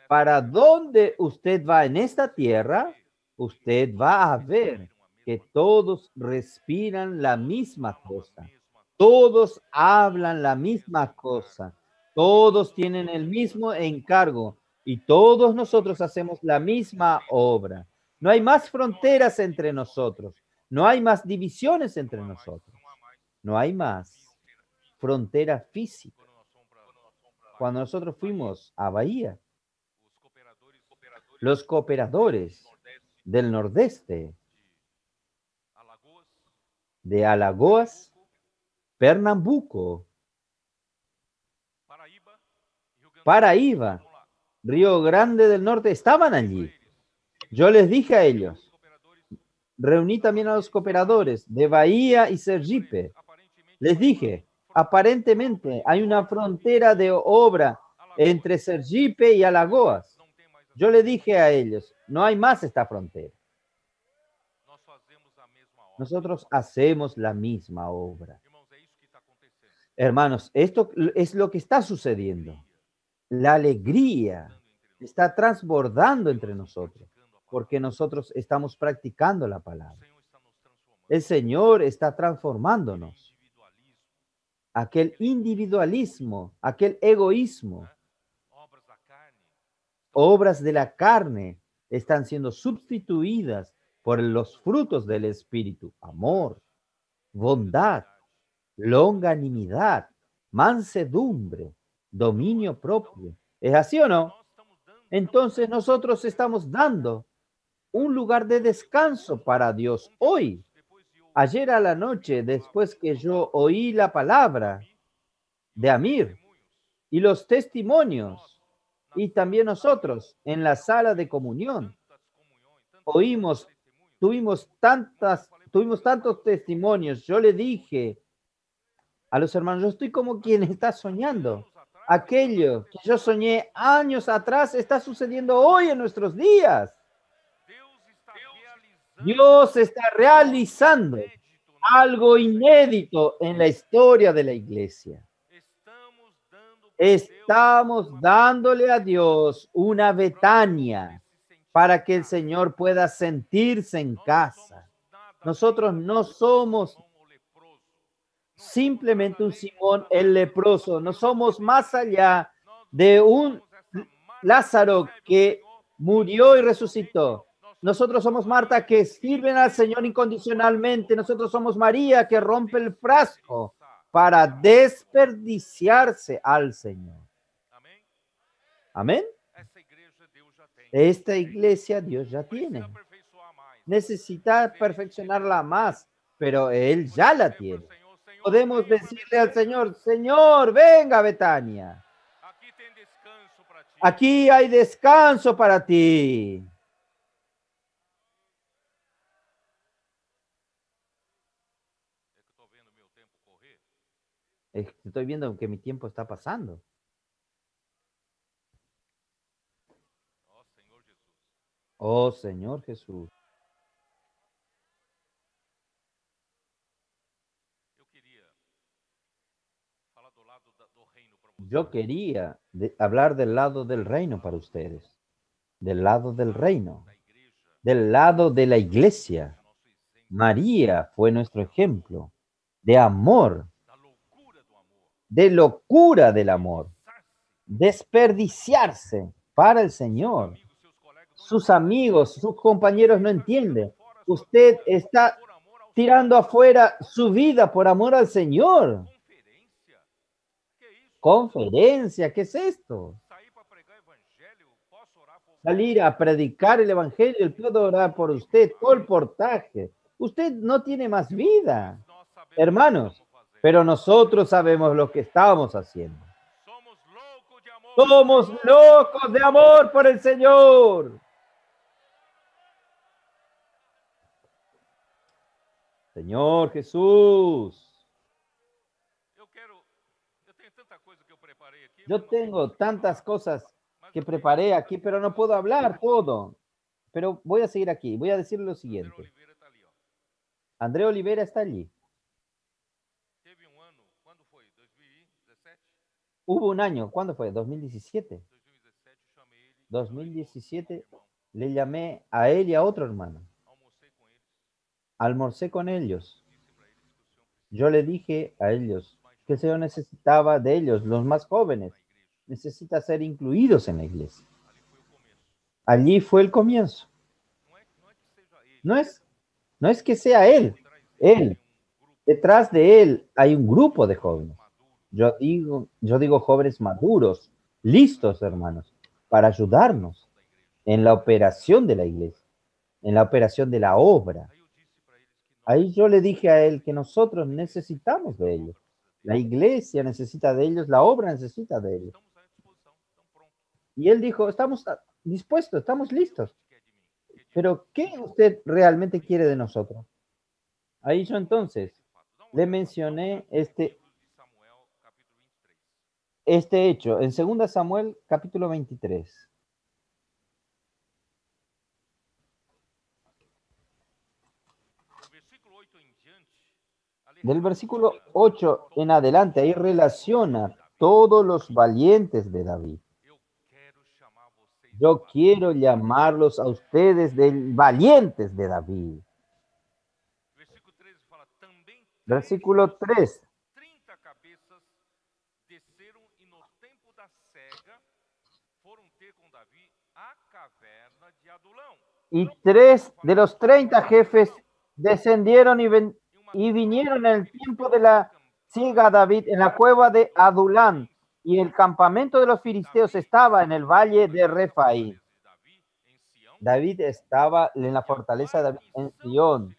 Para donde usted va en esta tierra, usted va a ver que todos respiran la misma cosa. Todos hablan la misma cosa. Todos tienen el mismo encargo y todos nosotros hacemos la misma obra. No hay más fronteras entre nosotros. No hay más divisiones entre nosotros. No hay más frontera física. Cuando nosotros fuimos a Bahía, los cooperadores del Nordeste, de Alagoas, Pernambuco, Paraíba, Río Grande del Norte, estaban allí. Yo les dije a ellos, reuní también a los cooperadores de Bahía y Sergipe. Les dije, aparentemente hay una frontera de obra entre Sergipe y Alagoas. Yo le dije a ellos, no hay más esta frontera. Nosotros hacemos la misma obra. Hermanos, esto es lo que está sucediendo. La alegría está transbordando entre nosotros, porque nosotros estamos practicando la palabra. El Señor está transformándonos. Aquel individualismo, aquel egoísmo, obras de la carne están siendo sustituidas por los frutos del Espíritu: amor, bondad, longanimidad, mansedumbre, dominio propio. ¿Es así o no? Entonces nosotros estamos dando un lugar de descanso para Dios hoy. Ayer a la noche, después que yo oí la palabra de Amir y los testimonios, y también nosotros en la sala de comunión, tuvimos tantos testimonios. Yo le dije a los hermanos, yo estoy como quien está soñando. Aquello que yo soñé años atrás está sucediendo hoy en nuestros días. Dios está realizando algo inédito en la historia de la iglesia. Estamos dándole a Dios una Betania para que el Señor pueda sentirse en casa. Nosotros no somos simplemente un Simón el leproso, no somos más allá de un Lázaro que murió y resucitó. Nosotros somos Marta que sirven al Señor incondicionalmente. Nosotros somos María que rompe el frasco para desperdiciarse al Señor. Amén. Esta iglesia Dios ya tiene. Necesita perfeccionarla más, pero Él ya la tiene. Podemos decirle al Señor, Señor, venga a Betania. Aquí hay descanso para ti. Estoy viendo que mi tiempo está pasando. Oh, Señor Jesús. Yo quería hablar del lado del reino para ustedes. Del lado del reino. Del lado de la iglesia. María fue nuestro ejemplo de amor, de locura del amor, desperdiciarse para el Señor. Sus amigos, sus compañeros no entienden. Usted está tirando afuera su vida por amor al Señor. Conferencia, ¿qué es esto? Salir a predicar el evangelio, puedo orar por usted, colportaje. Usted no tiene más vida, hermanos, pero nosotros sabemos lo que estamos haciendo. Somos locos de amor por el Señor. Señor Jesús. Yo tengo tantas cosas que preparé aquí, pero no puedo hablar todo. Pero voy a seguir aquí. Voy a decir lo siguiente. André Oliveira está allí. Hubo un año, ¿cuándo fue? 2017. 2017 le llamé a él y a otro hermano. Almorcé con ellos. Yo le dije a ellos que el Señor necesitaba de ellos, los más jóvenes. Necesita ser incluidos en la iglesia. Allí fue el comienzo. No es que sea él. Detrás de él hay un grupo de jóvenes. Yo digo jóvenes maduros, listos, hermanos, para ayudarnos en la operación de la iglesia, en la operación de la obra. Ahí yo le dije a él que nosotros necesitamos de ellos. La iglesia necesita de ellos, la obra necesita de ellos. Y él dijo, estamos dispuestos, estamos listos. Pero, ¿qué usted realmente quiere de nosotros? Ahí yo entonces le mencioné este hecho en 2 Samuel capítulo 23. Del versículo 8 en adelante, ahí relaciona todos los valientes de David. Yo quiero llamarlos a ustedes de valientes de David. Versículo 3. Y 3 de los 30 jefes descendieron y vinieron en el tiempo de la siega a David en la cueva de Adulán, y el campamento de los filisteos estaba en el valle de Refaí. David estaba en la fortaleza de David en Sion,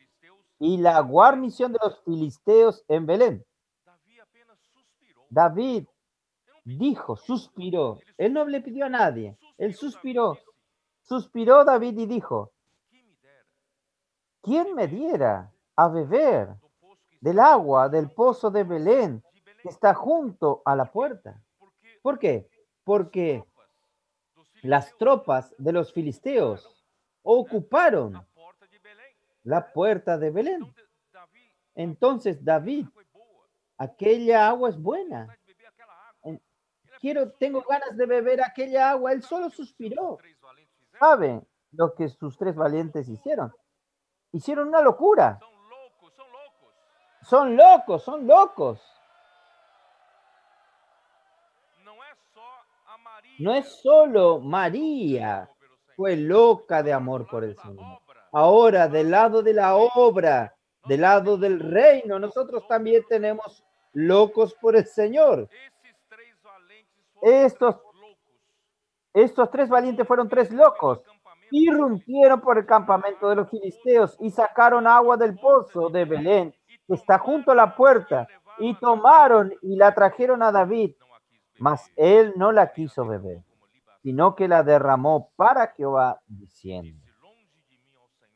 y la guarnición de los filisteos en Belén. David dijo, suspiró. Él no le pidió a nadie. Él suspiró. Suspiró David y dijo, ¿quién me diera a beber del agua del pozo de Belén que está junto a la puerta? ¿Por qué? Porque las tropas de los filisteos ocuparon la puerta de Belén. Entonces David, aquella agua es buena. Tengo ganas de beber aquella agua. Él solo suspiró. ¿Sabe lo que sus 3 valientes hicieron? Hicieron una locura. Son locos, son locos. No es solo María fue loca de amor por el Señor. Ahora, del lado de la obra, del lado del reino, nosotros también tenemos locos por el Señor. Estos 3 valientes fueron 3 locos. Irrumpieron por el campamento de los filisteos y sacaron agua del pozo de Belén, que está junto a la puerta, y tomaron y la trajeron a David, mas él no la quiso beber, sino que la derramó para Jehová, diciendo,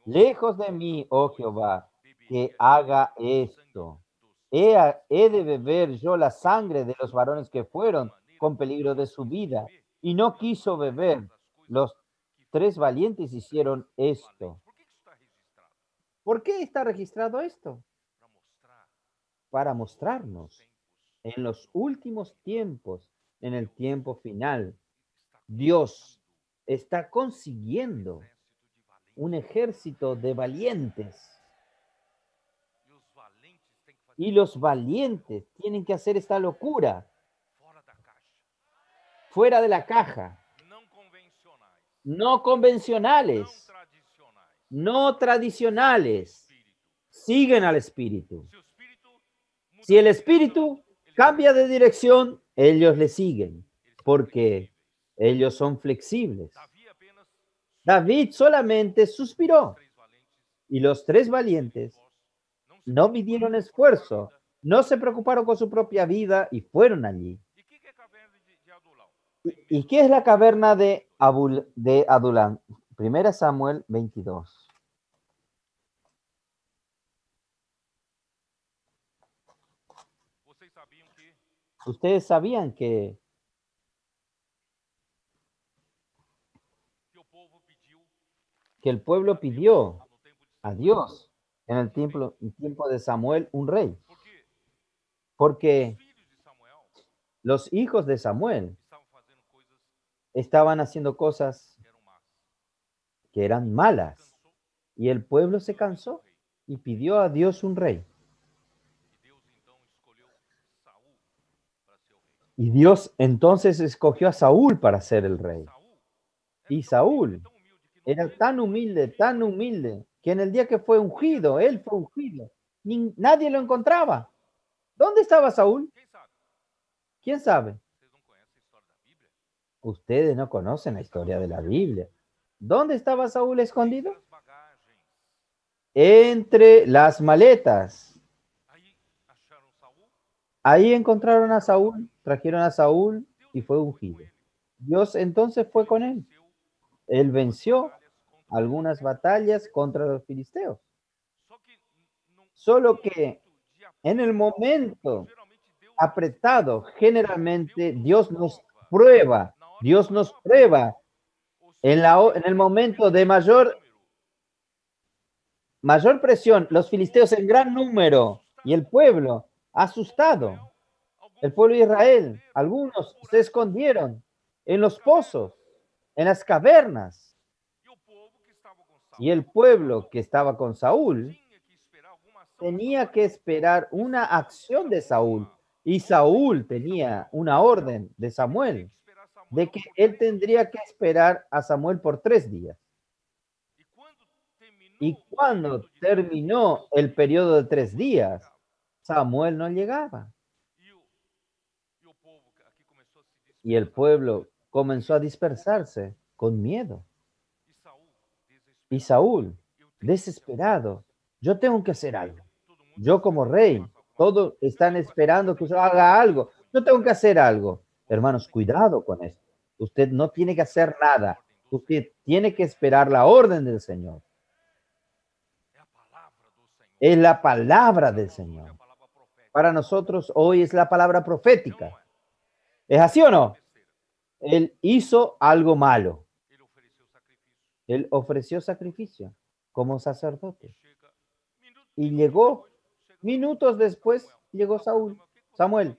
lejos de mí, oh Jehová, que haga esto. He de beber yo la sangre de los varones que fueron con peligro de su vida, y no quiso beber. Los 3 valientes hicieron esto. ¿Por qué está registrado esto? Para mostrarnos en los últimos tiempos, en el tiempo final, Dios está consiguiendo un ejército de valientes. Y los valientes tienen que hacer esta locura fuera de la caja, no convencionales, no tradicionales. Siguen al Espíritu. Si el Espíritu cambia de dirección, ellos le siguen, porque ellos son flexibles. David solamente suspiró, y los 3 valientes no midieron esfuerzo, no se preocuparon con su propia vida y fueron allí. ¿Y qué es la caverna de Adulán? 1 Samuel 22. Ustedes sabían que el pueblo pidió a Dios en el tiempo de Samuel un rey, porque los hijos de Samuel estaban haciendo cosas que eran malas y el pueblo se cansó y pidió a Dios un rey. Y Dios entonces escogió a Saúl para ser el rey. Y Saúl era tan humilde, que en el día que fue ungido, él fue ungido, nadie lo encontraba. ¿Dónde estaba Saúl? ¿Quién sabe? Ustedes no conocen la historia de la Biblia. ¿Dónde estaba Saúl escondido? Entre las maletas. Ahí encontraron a Saúl, trajeron a Saúl y fue ungido. Dios entonces fue con él. Él venció algunas batallas contra los filisteos. Solo que en el momento apretado, generalmente Dios nos prueba en el momento de mayor presión, los filisteos en gran número y el pueblo asustado. El pueblo de Israel, algunos se escondieron en los pozos, en las cavernas. Y el pueblo que estaba con Saúl tenía que esperar una acción de Saúl. Y Saúl tenía una orden de Samuel de que él tendría que esperar a Samuel por 3 días. Y cuando terminó el periodo de 3 días, Samuel no llegaba. Y el pueblo comenzó a dispersarse con miedo. Y Saúl, desesperado, yo tengo que hacer algo. Yo como rey, todos están esperando que yo haga algo. Yo tengo que hacer algo. Hermanos, cuidado con esto. Usted no tiene que hacer nada. Usted tiene que esperar la orden del Señor. Es la palabra del Señor. Para nosotros hoy es la palabra profética. ¿Es así o no? Él hizo algo malo. Él ofreció sacrificio como sacerdote. Y llegó, minutos después, llegó Samuel.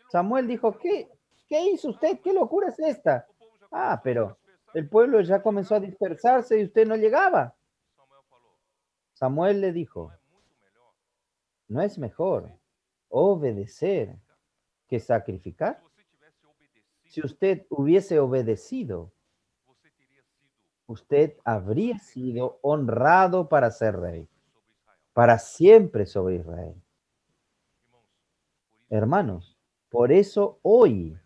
Samuel dijo, ¿qué hizo usted? ¿Qué locura es esta? Ah, pero el pueblo ya comenzó a dispersarse y usted no llegaba. Samuel le dijo, ¿no es mejor obedecer que sacrificar? Si usted hubiese obedecido, usted habría sido honrado para ser rey, para siempre sobre Israel. Hermanos, por eso hoy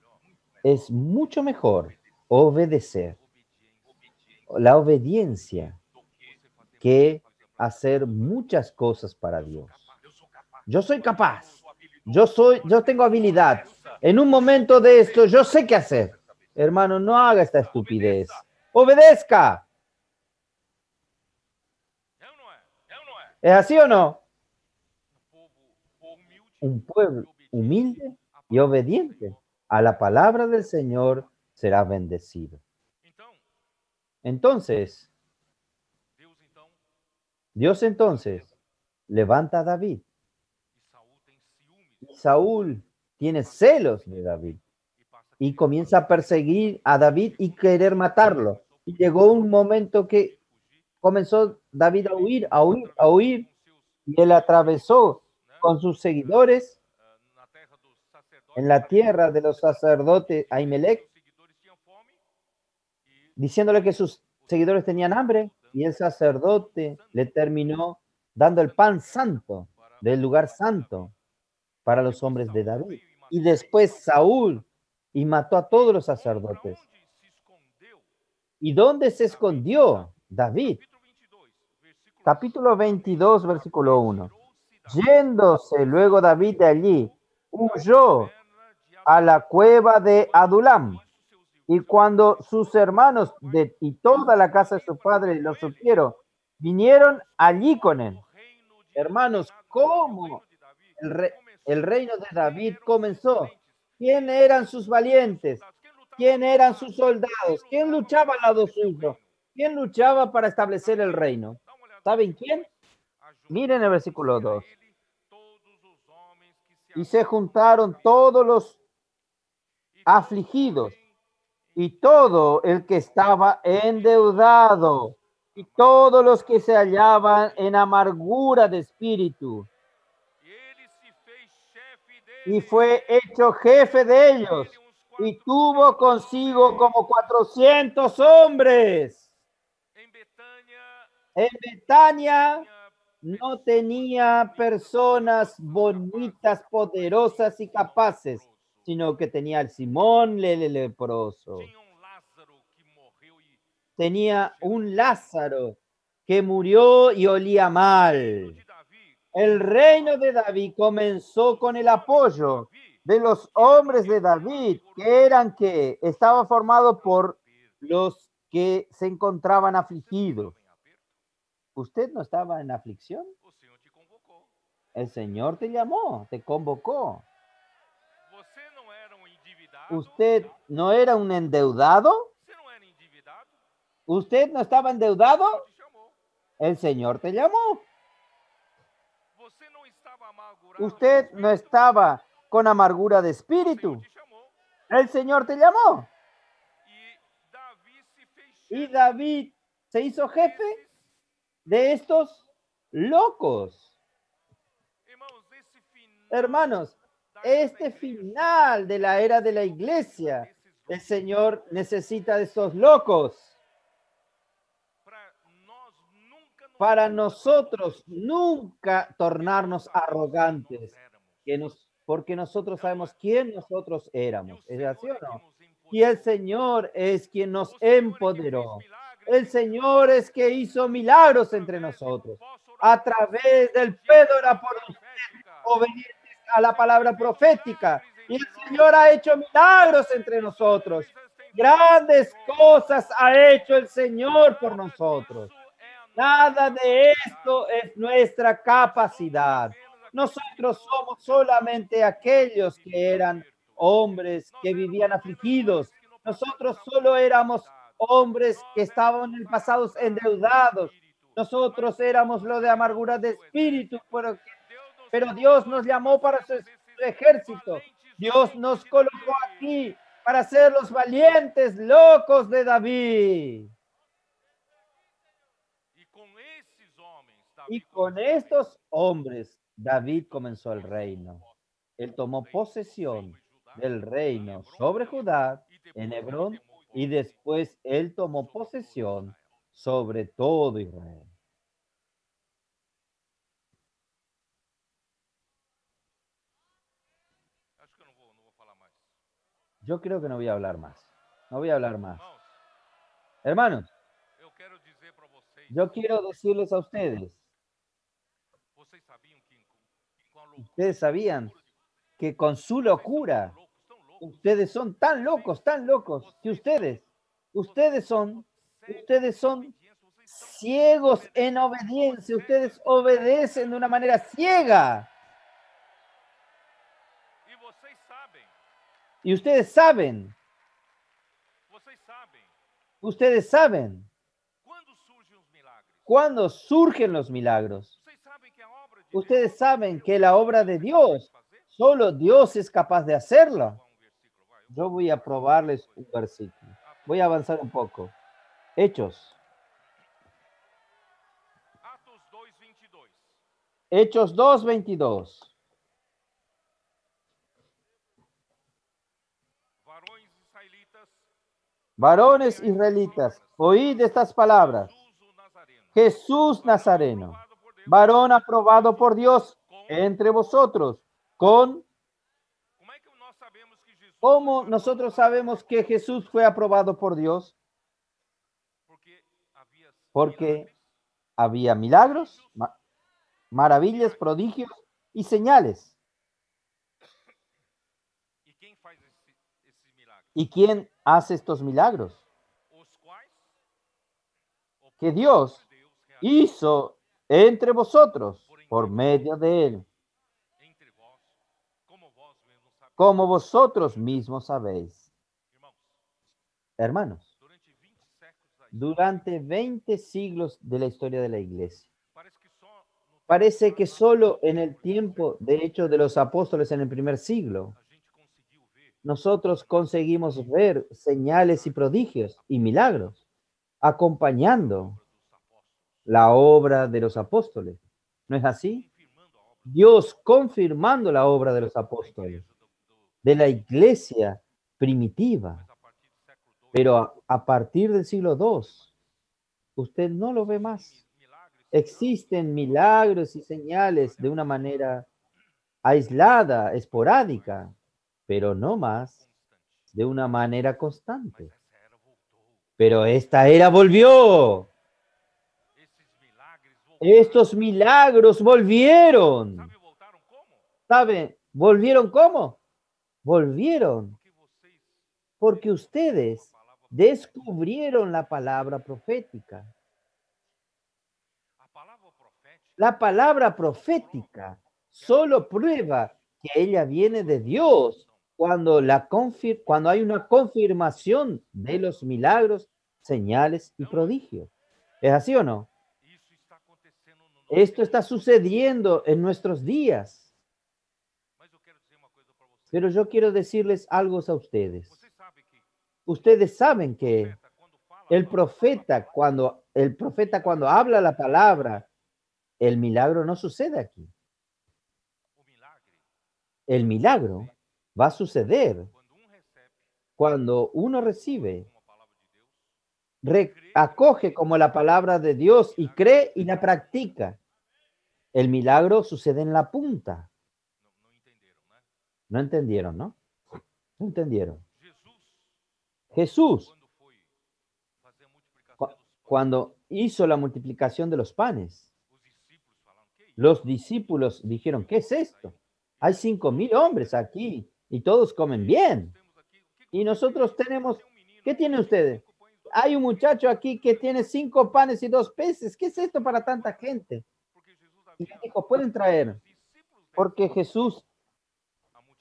es mucho mejor obedecer, la obediencia, que hacer muchas cosas para Dios. Yo soy capaz, yo tengo habilidad. En un momento de esto, yo sé qué hacer. Hermano, no haga esta estupidez. Obedezca. ¿Es así o no? Un pueblo humilde y obediente a la palabra del Señor será bendecido. Entonces, Dios entonces levanta a David. Y Saúl tiene celos de David y comienza a perseguir a David y querer matarlo. Y llegó un momento que comenzó David a huir, y él atravesó con sus seguidores en la tierra de los sacerdotes Ahimelech, diciéndole que sus seguidores tenían hambre, y el sacerdote le terminó dando el pan santo del lugar santo para los hombres de David. Y después Saúl y mató a todos los sacerdotes. ¿Y dónde se escondió David? Capítulo 22, versículo 1. Yéndose luego David de allí, huyó a la cueva de Adulam. Y cuando sus hermanos y toda la casa de su padre lo supieron, vinieron allí con él. Hermanos, ¿cómo el, re- el reino de David comenzó. ¿Quién eran sus valientes? ¿Quién eran sus soldados? ¿Quién luchaba al lado suyo? ¿Quién luchaba para establecer el reino? ¿Saben quién? Miren el versículo 2. Y se juntaron todos los afligidos y todo el que estaba endeudado y todos los que se hallaban en amargura de espíritu. Y fue hecho jefe de ellos y tuvo consigo como 400 hombres. En Betania no tenía personas bonitas, poderosas y capaces, sino que tenía al Simón el leproso. Tenía un Lázaro que murió y olía mal. El reino de David comenzó con el apoyo de los hombres de David, que estaba formado por los que se encontraban afligidos. ¿Usted no estaba en aflicción? El Señor te llamó, te convocó. ¿Usted no era un endeudado? ¿Usted no estaba endeudado? El Señor te llamó. Usted no estaba con amargura de espíritu. El Señor te llamó. Y David se hizo jefe de estos locos. Hermanos, este final de la era de la iglesia, el Señor necesita de estos locos. Para nosotros nunca tornarnos arrogantes, porque nosotros sabemos quién nosotros éramos. ¿Es así o no? Y el Señor es quien nos empoderó. El Señor es que hizo milagros entre nosotros. A través del Pedro por obedientes a la palabra profética. Y el Señor ha hecho milagros entre nosotros. Grandes cosas ha hecho el Señor por nosotros. Nada de esto es nuestra capacidad. Nosotros somos solamente aquellos que eran hombres que vivían afligidos. Nosotros solo éramos hombres que estaban en el pasado endeudados. Nosotros éramos lo de amargura de espíritu, pero Dios nos llamó para su ejército. Dios nos colocó aquí para ser los valientes locos de David. Y con estos hombres, David comenzó el reino. Él tomó posesión del reino sobre Judá en Hebrón y después él tomó posesión sobre todo Israel. Yo creo que no voy a hablar más. No voy a hablar más. Hermanos, yo quiero decirles a ustedes, ustedes sabían que con su locura, ustedes son tan locos que ustedes son ciegos en obediencia, ustedes obedecen de una manera ciega. Y ustedes saben cuándo surgen los milagros. Ustedes saben que la obra de Dios, solo Dios es capaz de hacerlo. Yo voy a probarles un versículo. Voy a avanzar un poco. Hechos 2:22. Varones israelitas, oíd estas palabras. Jesús Nazareno, varón aprobado por Dios entre vosotros, ¿Cómo nosotros sabemos que Jesús fue aprobado por Dios? Porque había milagros, maravillas, prodigios y señales. ¿Y quién hace estos milagros? Que Dios hizo entre vosotros por medio de él. como vosotros mismos sabéis. Hermanos, durante 20 siglos de la historia de la iglesia, parece que solo en el tiempo, de hecho, de los apóstoles en el primer siglo, nosotros conseguimos ver señales y prodigios y milagros acompañando la obra de los apóstoles. ¿No es así? Dios confirmando la obra de los apóstoles, de la iglesia primitiva. Pero a partir del siglo II, usted no lo ve más. Existen milagros y señales de una manera aislada, esporádica, pero no más de una manera constante. Pero esta era volvió. Estos milagros volvieron. ¿Saben? ¿Volvieron cómo? Volvieron porque ustedes descubrieron la palabra profética. La palabra profética solo prueba que ella viene de Dios cuando, cuando hay una confirmación de los milagros, señales y prodigios. ¿Es así o no? Esto está sucediendo en nuestros días. Pero yo quiero decirles algo a ustedes. Ustedes saben que el profeta cuando habla la palabra, el milagro no sucede aquí. El milagro va a suceder cuando uno recibe, acoge como la palabra de Dios y cree y la practica. El milagro sucede en la punta. No entendieron, ¿no? No entendieron. Jesús, cuando hizo la multiplicación de los panes, los discípulos dijeron, ¿qué es esto? Hay 5,000 hombres aquí y todos comen bien. Y nosotros tenemos, ¿qué tienen ustedes? Hay un muchacho aquí que tiene 5 panes y 2 peces. ¿Qué es esto para tanta gente? Y dijo, pueden traer, porque Jesús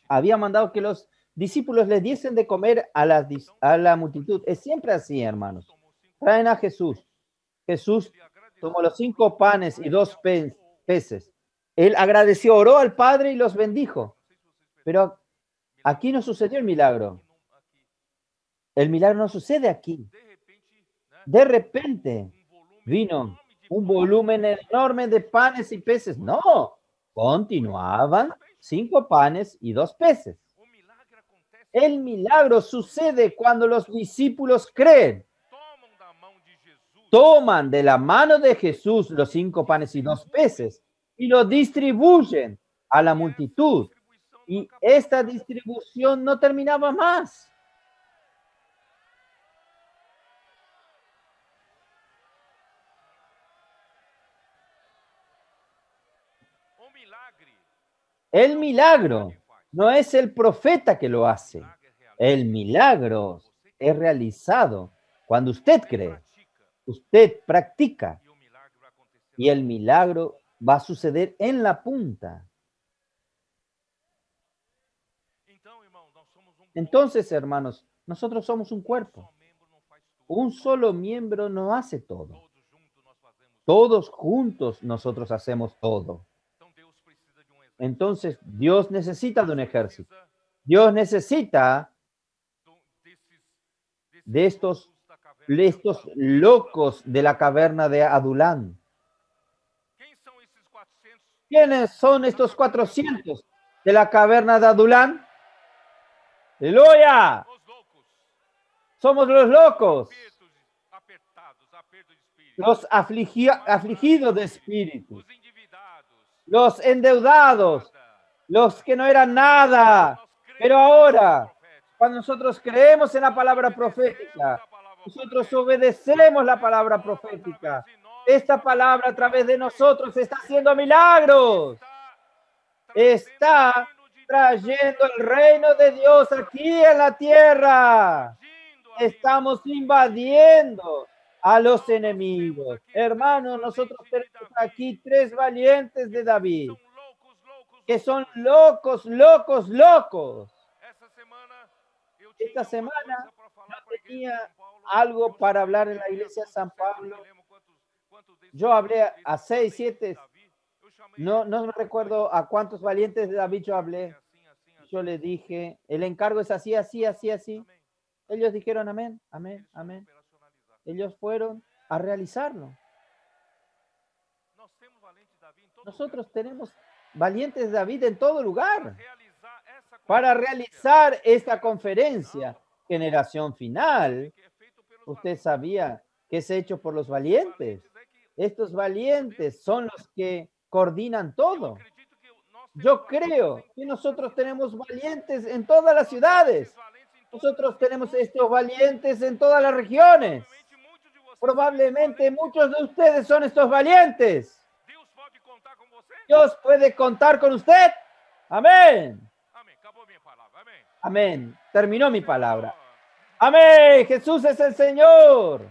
había mandado que los discípulos le diesen de comer a la multitud. Es siempre así, hermanos. Traen a Jesús. Jesús tomó los 5 panes y 2 peces. Él agradeció, oró al Padre y los bendijo. Pero aquí no sucedió el milagro. El milagro no sucede aquí. De repente vino un volumen enorme de panes y peces. No, continuaban 5 panes y 2 peces. El milagro sucede cuando los discípulos creen. Toman de la mano de Jesús los 5 panes y 2 peces y lo distribuyen a la multitud. Y esta distribución no terminaba más. El milagro no es el profeta que lo hace. El milagro es realizado cuando usted cree, usted practica, y el milagro va a suceder en la punta. Entonces, hermanos, nosotros somos un cuerpo. Un solo miembro no hace todo. Todos juntos nosotros hacemos todo. Entonces, Dios necesita de un ejército. Dios necesita de estos locos de la caverna de Adulán. ¿Quiénes son estos 400 de la caverna de Adulán? ¡Aleluya! Somos los locos, los afligidos de espíritu, los endeudados, los que no eran nada. Pero ahora, cuando nosotros creemos en la palabra profética, nosotros obedecemos la palabra profética. Esta palabra a través de nosotros está haciendo milagros. Está trayendo el reino de Dios aquí en la tierra. Estamos invadiendo a los enemigos. Hermanos, nosotros tenemos aquí 3 valientes de David, que son locos, locos, locos. Esta semana yo tenía algo para hablar en la iglesia de San Pablo. Yo hablé a 6, 7, no me recuerdo a cuántos valientes de David yo hablé. Yo le dije, el encargo es así, así, así, así. Ellos dijeron amén, amén, amén. Ellos fueron a realizarlo. Nosotros tenemos valientes de David en todo lugar para realizar esta conferencia. Generación final. Usted sabía que es hecho por los valientes. Estos valientes son los que coordinan todo. Yo creo que nosotros tenemos valientes en todas las ciudades. Nosotros tenemos estos valientes en todas las regiones. Probablemente muchos de ustedes son estos valientes. Dios puede contar con usted. Amén. Amén. Terminó mi palabra. Amén. Jesús es el Señor.